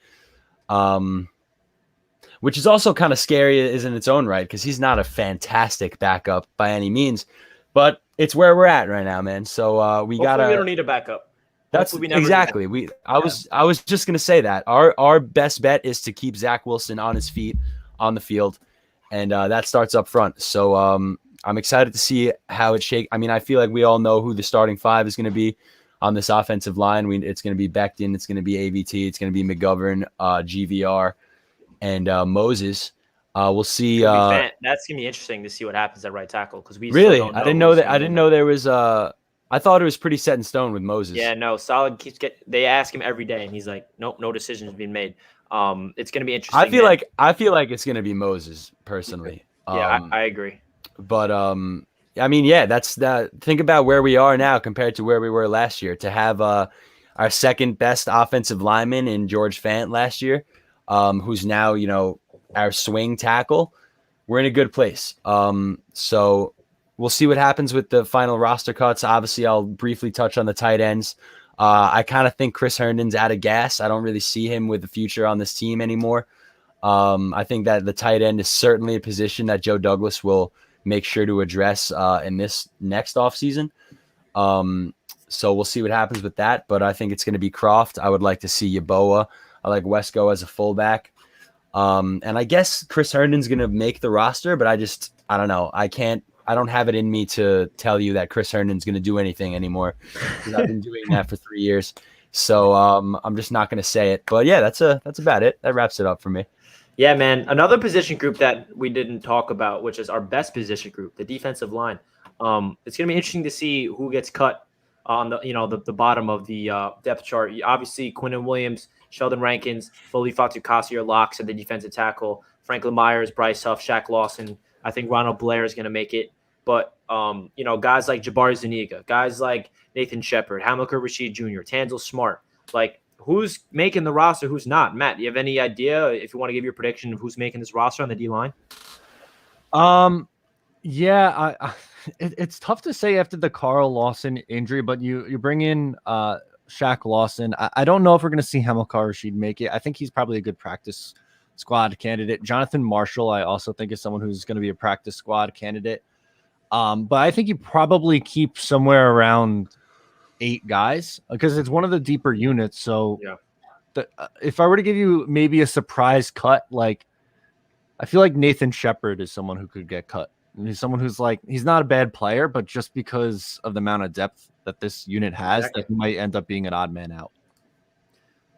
which is also kind of scary in its own right because he's not a fantastic backup by any means. But it's where we're at right now, man. So we got to. We don't need a backup. That's exactly. I was just gonna say that our best bet is to keep Zach Wilson on his feet on the field, and that starts up front. So I'm excited to see how it shakes. I mean, I feel like we all know who the starting five is going to be on this offensive line. It's going to be Becton, it's going to be AVT, it's going to be McGovern, GVR, and Moses. We'll see. That's gonna be interesting to see what happens at right tackle because we really. Still don't know I didn't know that. I didn't know there was. I thought it was pretty set in stone with Moses. Yeah, no, solid. They ask him every day, and he's like, "Nope, no decisions being made." It's gonna be interesting. I feel like it's gonna be Moses personally. Yeah, I agree. But I mean, yeah, that's that. Think about where we are now compared to where we were last year. To have our second best offensive lineman in George Fant last year, who's now our swing tackle. We're in a good place. So we'll see what happens with the final roster cuts. Obviously, I'll briefly touch on the tight ends. I kind of think Chris Herndon's out of gas. I don't really see him with the future on this team anymore. I think that the tight end is certainly a position that Joe Douglas will make sure to address in this next offseason. So we'll see what happens with that. But I think it's going to be Croft. I would like to see Yeboah. I like Wesco as a fullback. And I guess Chris Herndon's going to make the roster, but I don't know. I don't have it in me to tell you that Chris Herndon's going to do anything anymore. I've been doing that for 3 years. So I'm just not going to say it. But yeah, that's about it. That wraps it up for me. Yeah, man. Another position group that we didn't talk about, which is our best position group, the defensive line. It's going to be interesting to see who gets cut on the bottom of the depth chart. Obviously, Quinnen Williams, Sheldon Rankins, Foley Fatukasi are locks at the defensive tackle. Franklin Myers, Bryce Huff, Shaq Lawson. I think Ronald Blair is going to make it. But, guys like Jabari Zuniga, guys like Nathan Shepard, Hamilcar Rashed Jr., Tanzel Smart, like who's making the roster, who's not? Matt, do you have any idea if you want to give your prediction of who's making this roster on the D-line? Yeah, it's tough to say after the Carl Lawson injury, but you bring in Shaq Lawson. I don't know if we're going to see Hamilcar Rashed make it. I think he's probably a good practice squad candidate. Jonathan Marshall, I also think is someone who's going to be a practice squad candidate. But I think you probably keep somewhere around 8 guys because it's one of the deeper units. So yeah. If I were to give you maybe a surprise cut, like I feel like Nathan Shepard is someone who could get cut. He's someone who's like, he's not a bad player, but just because of the amount of depth that this unit has, that he might end up being an odd man out.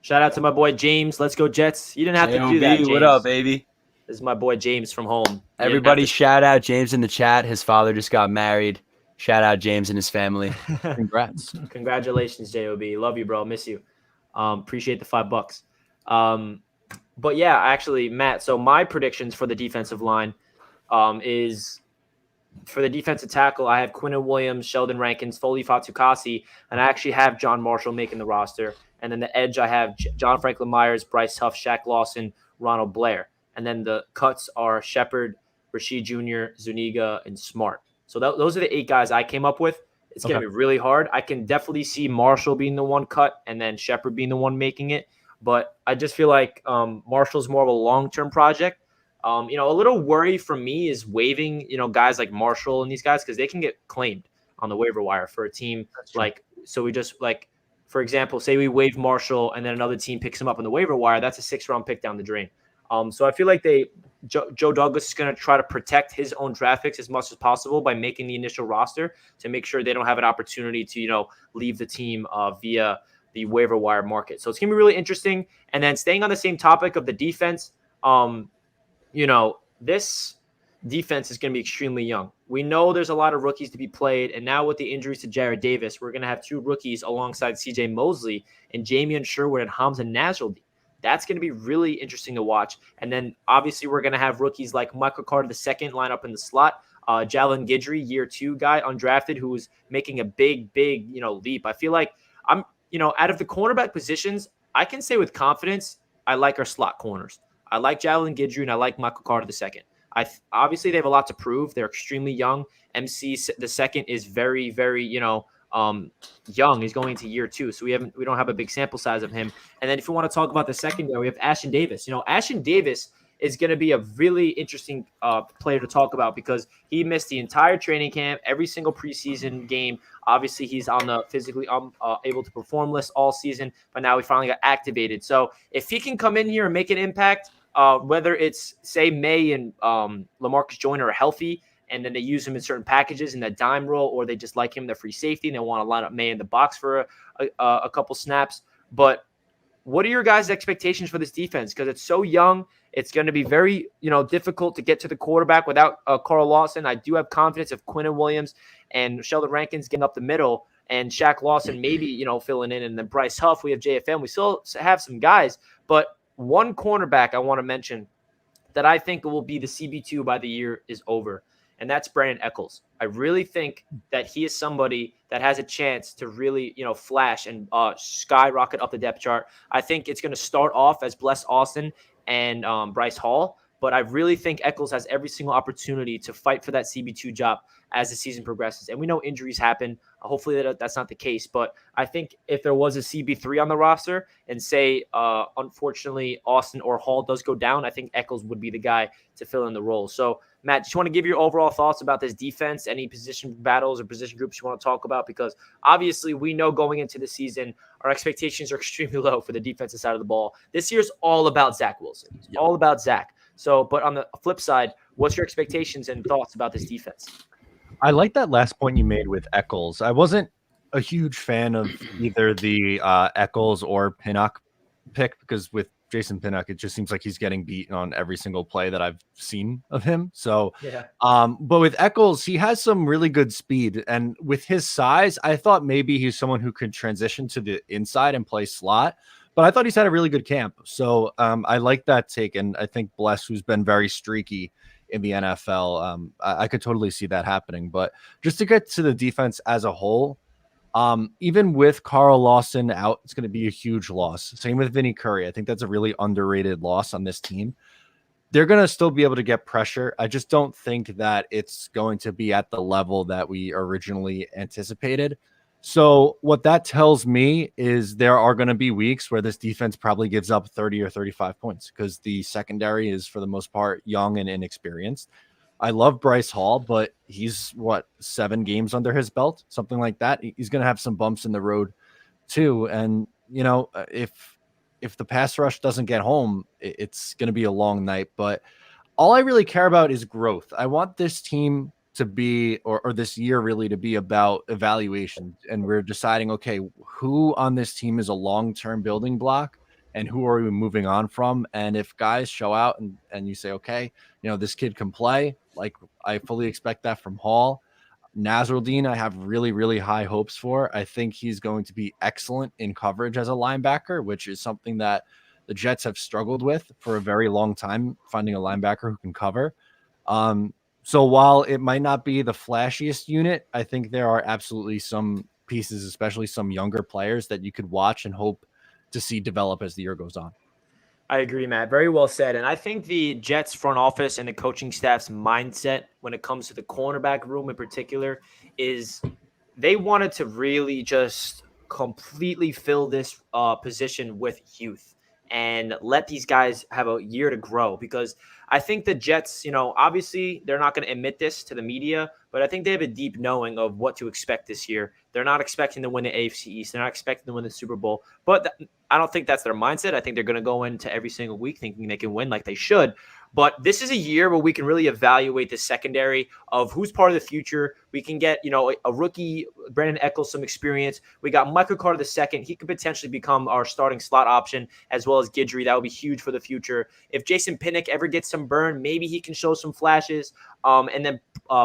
Shout out to my boy James. Let's go Jets. You didn't have to do that, James. What up, baby? This is my boy James from home. Everybody shout out James in the chat. His father just got married. Shout out James and his family. Congrats. Congratulations, JOB. Love you, bro. Miss you. Appreciate the $5. But yeah, actually, Matt, so my predictions for the defensive line is for the defensive tackle, I have Quinnen Williams, Sheldon Rankins, Foley Fatukasi, and I actually have John Marshall making the roster. And then the edge, I have John Franklin Myers, Bryce Huff, Shaq Lawson, Ronald Blair. And then the cuts are Shepard, Rashed Jr., Zuniga, and Smart. So those are the 8 guys I came up with. It's going to be really hard. I can definitely see Marshall being the one cut and then Shepard being the one making it. But I just feel like Marshall's more of a long-term project. A little worry from me is waiving, guys like Marshall and these guys because they can get claimed on the waiver wire for a team. So we just for example, say we waive Marshall and then another team picks him up on the waiver wire. That's a 6th-round pick down the drain. So I feel like Joe Douglas is going to try to protect his own draft picks as much as possible by making the initial roster to make sure they don't have an opportunity to, leave the team via the waiver wire market. So it's going to be really interesting. And then staying on the same topic of the defense, this defense is going to be extremely young. We know there's a lot of rookies to be played. And now with the injuries to Jared Davis, we're going to have 2 rookies alongside CJ Mosley and Jamian Sherwood and Hamza Nasraldy. That's going to be really interesting to watch. And then obviously we're going to have rookies like Michael Carter II line up in the slot. Jalen Guidry, year 2 guy, undrafted, who is making a big, leap. I feel like I'm, out of the cornerback positions, I can say with confidence, I like our slot corners. I like Jalen Guidry and I like Michael Carter II. Obviously they have a lot to prove. They're extremely young. MC the second is very, very, young. He's going into year 2, so we don't have a big sample size of him. And then if you want to talk about the secondary, we have Ashton Davis. Ashton Davis is going to be a really interesting player to talk about because he missed the entire training camp, every single preseason game. Obviously, he's on the physically able to perform list all season, but now he finally got activated. So if he can come in here and make an impact, whether it's say May and LaMarcus Joyner are healthy, and then they use him in certain packages in that dime role, or they just like him, the free safety, and they want to line up May in the box for a couple snaps. But what are your guys' expectations for this defense? Because it's so young. It's going to be very, difficult to get to the quarterback without Carl Lawson. I do have confidence of Quinnen Williams and Sheldon Rankins getting up the middle and Shaq Lawson maybe, filling in. And then Bryce Huff, we have JFM. We still have some guys. But one cornerback I want to mention that I think will be the CB2 by the year is over, and that's Brandon Eccles. I really think that he is somebody that has a chance to really, flash and skyrocket up the depth chart. I think it's going to start off as Bless Austin and Bryce Hall, but I really think Eccles has every single opportunity to fight for that CB2 job as the season progresses. And we know injuries happen. Hopefully that's not the case, but I think if there was a CB3 on the roster and say, unfortunately, Austin or Hall does go down, I think Eccles would be the guy to fill in the role. So Matt, just want to give your overall thoughts about this defense, any position battles or position groups you want to talk about, because obviously we know going into the season, our expectations are extremely low for the defensive side of the ball. This year's all about Zach Wilson. It's all about Zach. So, but on the flip side, what's your expectations and thoughts about this defense? I like that last point you made with Eccles. I wasn't a huge fan of either the Eccles or Pinnock pick because with Jason Pinnock, it just seems like he's getting beaten on every single play that I've seen of him. So, yeah. But with Eccles, he has some really good speed, and with his size, I thought maybe he's someone who could transition to the inside and play slot. But I thought he's had a really good camp. So I like that take, and I think Bless, who's been very streaky in the NFL, I could totally see that happening. But just to get to the defense as a whole, even with Carl Lawson out, it's going to be a huge loss. Same with Vinny Curry. I think that's a really underrated loss on this team. They're going to still be able to get pressure. I just don't think that it's going to be at the level that we originally anticipated. So what that tells me is there are going to be weeks where this defense probably gives up 30 or 35 points because the secondary is, for the most part, young and inexperienced. I love Bryce Hall, but he's 7 games under his belt, something like that. He's going to have some bumps in the road too. And, if the pass rush doesn't get home, it's going to be a long night. But all I really care about is growth. I want this team to be, or this year really to be about evaluation. And we're deciding, okay, who on this team is a long-term building block and who are we moving on from? And if guys show out and you say, okay, this kid can play, like I fully expect that from Hall. Nasruddin, I have really, really high hopes for. I think he's going to be excellent in coverage as a linebacker, which is something that the Jets have struggled with for a very long time, finding a linebacker who can cover. So while it might not be the flashiest unit, I think there are absolutely some pieces, especially some younger players, that you could watch and hope to see develop as the year goes on. I agree, Matt. Very well said. And I think the Jets front office and the coaching staff's mindset when it comes to the cornerback room in particular is they wanted to really just completely fill this position with youth and let these guys have a year to grow, because I think the Jets, obviously they're not going to admit this to the media, but I think they have a deep knowing of what to expect this year. They're not expecting to win the AFC East. They're not expecting to win the Super Bowl, but I don't think that's their mindset. I think they're going to go into every single week thinking they can win like they should. But this is a year where we can really evaluate the secondary of who's part of the future. We can get, a rookie, Brandon Eccles, some experience. We got Michael Carter II. He could potentially become our starting slot option, as well as Guidry. That would be huge for the future. If Jason Pinnock ever gets some burn, maybe he can show some flashes. And then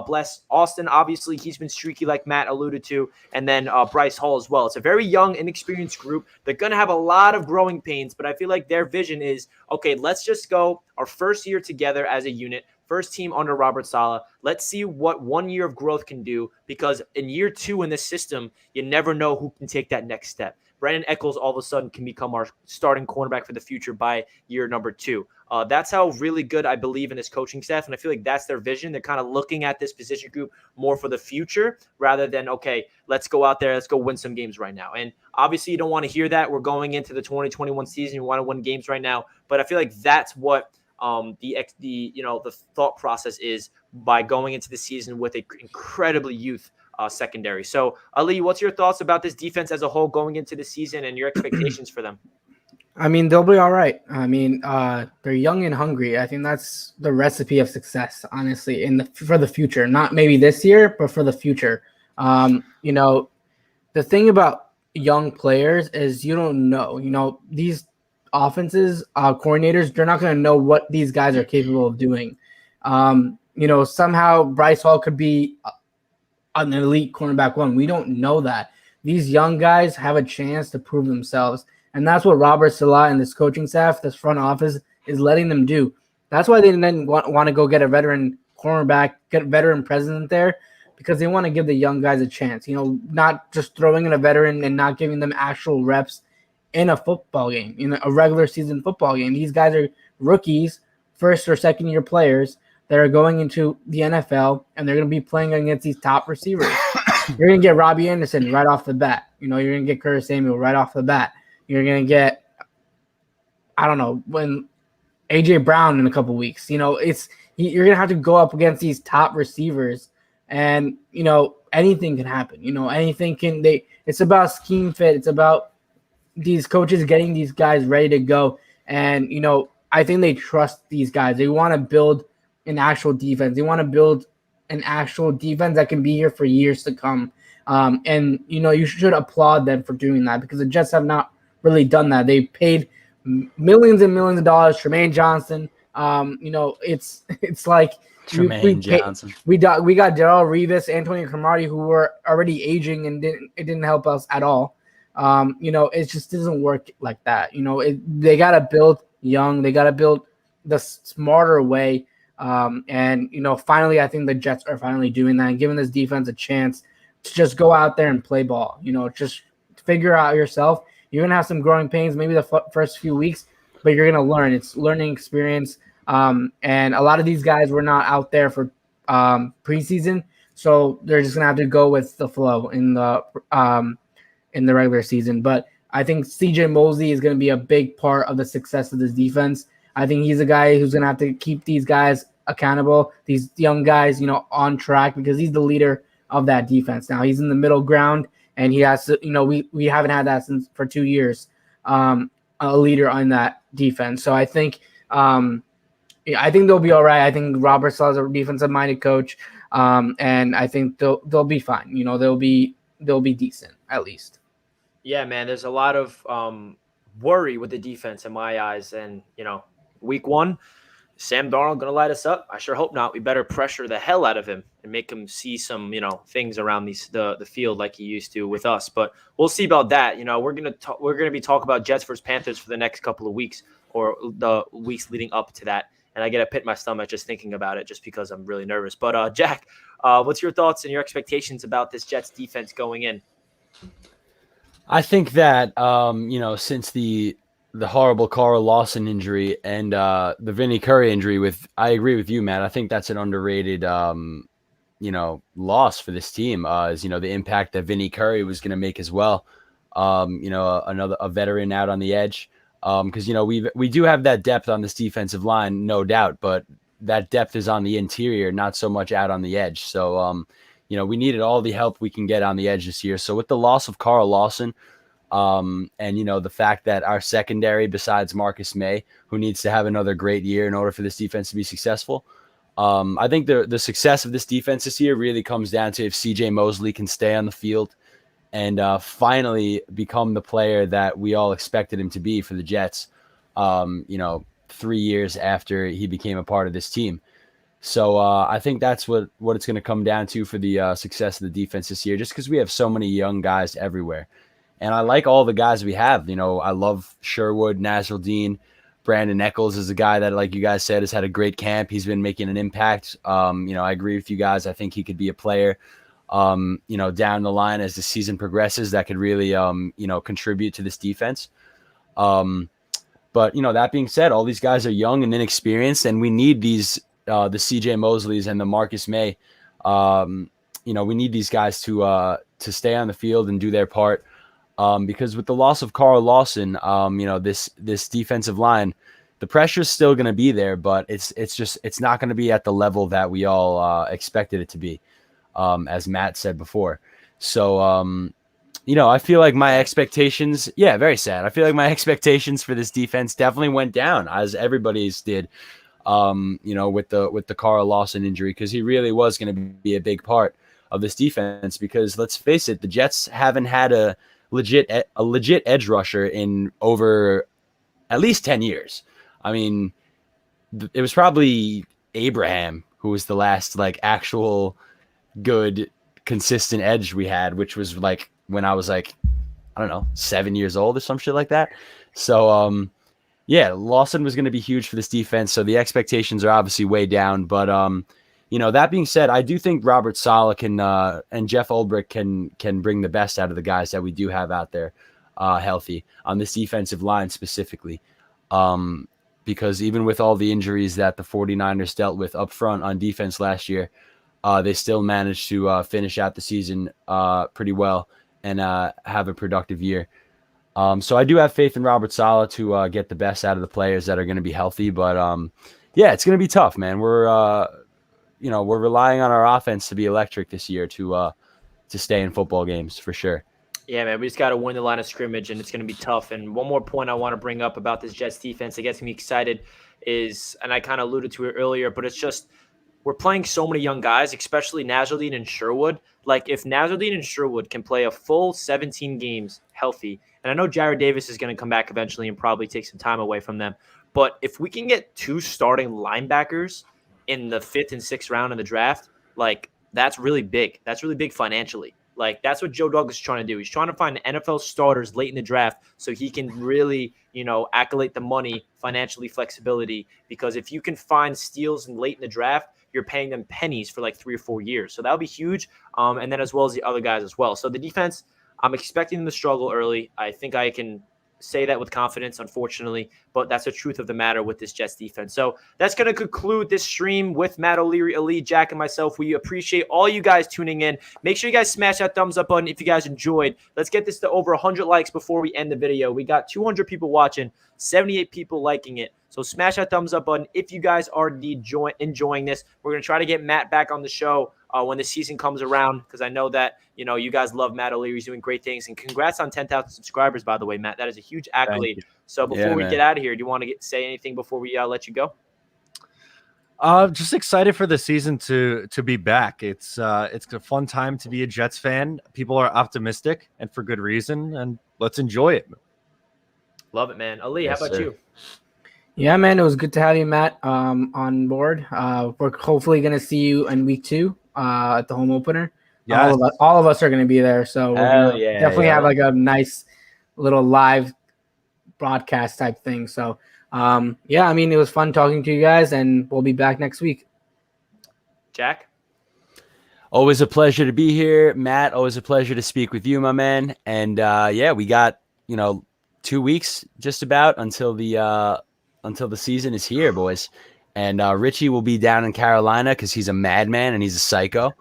bless Austin. Obviously, he's been streaky like Matt alluded to. And then Bryce Hall as well. It's a very young, inexperienced group. They're going to have a lot of growing pains, but I feel like their vision is, okay, let's just go our first year together as a unit, first team under Robert Saleh. Let's see what 1 year of growth can do, because in year 2 in this system, you never know who can take that next step. Brandon Eccles all of a sudden can become our starting cornerback for the future by year number 2. That's how really good I believe in this coaching staff, and I feel like that's their vision. They're kind of looking at this position group more for the future rather than, okay, let's go out there, let's go win some games right now. And obviously you don't want to hear that. We're going into the 2021 season. You want to win games right now, but I feel like that's what the thought process is by going into the season with an incredibly youth secondary. So, Ali, what's your thoughts about this defense as a whole going into the season and your expectations for them? I mean, they'll be all right. I mean, they're young and hungry. I think that's the recipe of success, honestly, for the future. Not maybe this year, but for the future. The thing about young players is you don't know. These offenses, coordinators, they're not going to know what these guys are capable of doing. Somehow Bryce Hall could be an elite cornerback one. We don't know that. These young guys have a chance to prove themselves. And that's what Robert Saleh and this coaching staff, this front office, is letting them do. That's why they didn't want to go get a veteran cornerback, get a veteran president there, because they want to give the young guys a chance. Not just throwing in a veteran and not giving them actual reps in a football game, in a regular season football game. These guys are rookies, first or second year players that are going into the NFL, and they're going to be playing against these top receivers. You're going to get Robbie Anderson right off the bat. You're going to get Curtis Samuel right off the bat. You're going to get, when A.J. Brown in a couple weeks. You're going to have to go up against these top receivers, and, anything can happen. It's about scheme fit. It's about these coaches getting these guys ready to go. And, I think they trust these guys. They want to build an actual defense. They want to build an actual defense that can be here for years to come. And, you should applaud them for doing that, because the Jets have not really done that. They paid millions and millions of dollars. Tremaine Johnson. It's like Tremaine Johnson. We got Darrelle Revis, Antonio Cromartie, who were already aging, and it didn't help us at all. It just doesn't work like that. They got to build young. They got to build the smarter way. Finally, I think the Jets are finally doing that and giving this defense a chance to just go out there and play ball. Just figure out yourself. You're going to have some growing pains, maybe the first few weeks, but you're going to learn. It's learning experience. And a lot of these guys were not out there for preseason, so they're just going to have to go with the flow in the regular season. But I think C.J. Mosley is going to be a big part of the success of this defense. I think he's a guy who's going to have to keep these guys accountable, these young guys, on track, because he's the leader of that defense. Now he's in the middle ground, and he has to, we haven't had that for 2 years, a leader on that defense. So I think they'll be all right. I think Robert Saleh's a defensive-minded coach, and I think they'll be fine. They'll be decent at least. Yeah, man. There's a lot of worry with the defense in my eyes, and week 1. Sam Darnold going to light us up? I sure hope not. We better pressure the hell out of him and make him see some, things around the field like he used to with us. But we'll see about that. We're going to be talking about Jets versus Panthers for the next couple of weeks, or the weeks leading up to that. And I get a pit in my stomach just thinking about it, just because I'm really nervous. But Jack, what's your thoughts and your expectations about this Jets defense going in? I think that since the the horrible Carl Lawson injury and the Vinny Curry injury. I agree with you, Matt. I think that's an underrated loss for this team. Is the impact that Vinny Curry was going to make as well. Another veteran out on the edge. Because we do have that depth on this defensive line, no doubt, but that depth is on the interior, not so much out on the edge. So we needed all the help we can get on the edge this year. So with the loss of Carl Lawson, and the fact that our secondary, besides Marcus May, who needs to have another great year in order for this defense to be successful, I think the success of this defense this year really comes down to if CJ Mosley can stay on the field and finally become the player that we all expected him to be for the Jets, 3 years after he became a part of this team. So I think that's what it's going to come down to for the success of the defense this year, just because we have so many young guys everywhere. And I like all the guys we have. I love Sherwood, Nasruddin, Brandon Eccles is a guy that, like you guys said, has had a great camp. He's been making an impact. I agree with you guys. I think he could be a player, down the line as the season progresses that could really, contribute to this defense. But, that being said, all these guys are young and inexperienced, and we need these, the CJ Mosleys and the Marcus May. We need these guys to stay on the field and do their part. Because with the loss of Carl Lawson, this defensive line, the pressure is still going to be there, but it's not going to be at the level that we all expected it to be, as Matt said before. So, I feel like my expectations, very sad. I feel like my expectations for this defense definitely went down, as everybody's did, with the Carl Lawson injury, because he really was going to be a big part of this defense. Because let's face it, the Jets haven't had a legit edge rusher in over at least 10 years. I mean, it was probably Abraham who was the last actual good consistent edge we had, which was when I was I don't know, 7 years old or some shit like that. So Lawson was going to be huge for this defense. So the expectations are obviously way down, but that being said, I do think Robert Saleh and Jeff Ulbrich can bring the best out of the guys that we do have out there healthy on this defensive line specifically. Because even with all the injuries that the 49ers dealt with up front on defense last year, they still managed to finish out the season pretty well and have a productive year. So I do have faith in Robert Saleh to get the best out of the players that are going to be healthy. But it's going to be tough, man. We're relying on our offense to be electric this year to stay in football games for sure. Yeah, man, we just got to win the line of scrimmage, and it's going to be tough. And one more point I want to bring up about this Jets defense that gets me excited is, and I kind of alluded to it earlier, but it's just we're playing so many young guys, especially Nasruddin and Sherwood. If Nasruddin and Sherwood can play a full 17 games healthy, and I know Jared Davis is going to come back eventually and probably take some time away from them, but if we can get 2 starting linebackers in the 5th and 6th round of the draft, that's really big. That's really big financially. That's what Joe Douglas is trying to do. He's trying to find NFL starters late in the draft so he can really, accolade the money, financially flexibility, because if you can find steals late in the draft, you're paying them pennies for 3 or 4 years. So that'll be huge. And then as well as the other guys as well. So the defense, I'm expecting them to struggle early. I think I can say that with confidence, unfortunately, but that's the truth of the matter with this Jets defense. So that's going to conclude this stream with Matt O'Leary, Ali, Jack, and myself. We appreciate all you guys tuning in. Make sure you guys smash that thumbs up button if you guys enjoyed. Let's get this to over 100 likes before we end the video. We got 200 people watching, 78 people liking it. So smash that thumbs up button if you guys are enjoying this. We're going to try to get Matt back on the show when the season comes around, because I know that you guys love Matt O'Leary. He's doing great things. And congrats on 10,000 subscribers, by the way, Matt. That is a huge accolade. So before we get out of here, do you want to say anything before we let you go? Just excited for the season to be back. It's a fun time to be a Jets fan. People are optimistic, and for good reason, and let's enjoy it. Love it, man. Ali, Yes, how about sir. you? Yeah, man, it was good to have you, Matt, on board. We're hopefully going to see you in week 2 at the home opener. Yeah, All of us are going to be there, so we're Hell gonna yeah, definitely yeah. have a nice little live broadcast type thing. So, it was fun talking to you guys, and we'll be back next week. Jack? Always a pleasure to be here, Matt. Always a pleasure to speak with you, my man. And we got 2 weeks just about until the season is here, boys. And Richie will be down in Carolina because he's a madman and he's a psycho.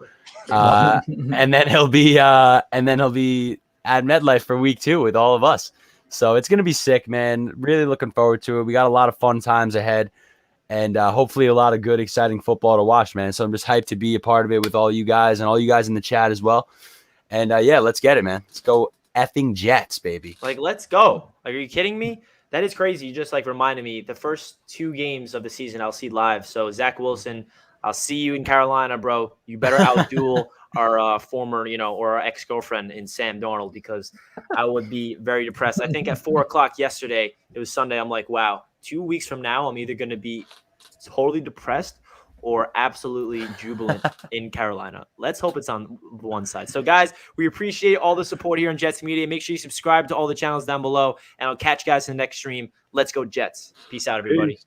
And then he'll be at MetLife for week 2 with all of us. So it's gonna be sick, man. Really looking forward to it. We got a lot of fun times ahead, and hopefully a lot of good, exciting football to watch, man. So I'm just hyped to be a part of it with all you guys and all you guys in the chat as well. And yeah, let's get it, man. Let's go effing Jets, baby. Like, let's go. Like, are you kidding me? That is crazy. You just like reminded me the first 2 games of the season I'll see live. So Zach Wilson, I'll see you in Carolina, bro. You better outduel our former, or our ex-girlfriend in Sam Darnold, because I would be very depressed. I think at 4:00 yesterday, it was Sunday. I'm like, wow, 2 weeks from now, I'm either going to be totally depressed or absolutely jubilant in Carolina. Let's hope it's on one side. So, guys, we appreciate all the support here on Jets Media. Make sure you subscribe to all the channels down below, and I'll catch you guys in the next stream. Let's go Jets. Peace out, everybody. Peace.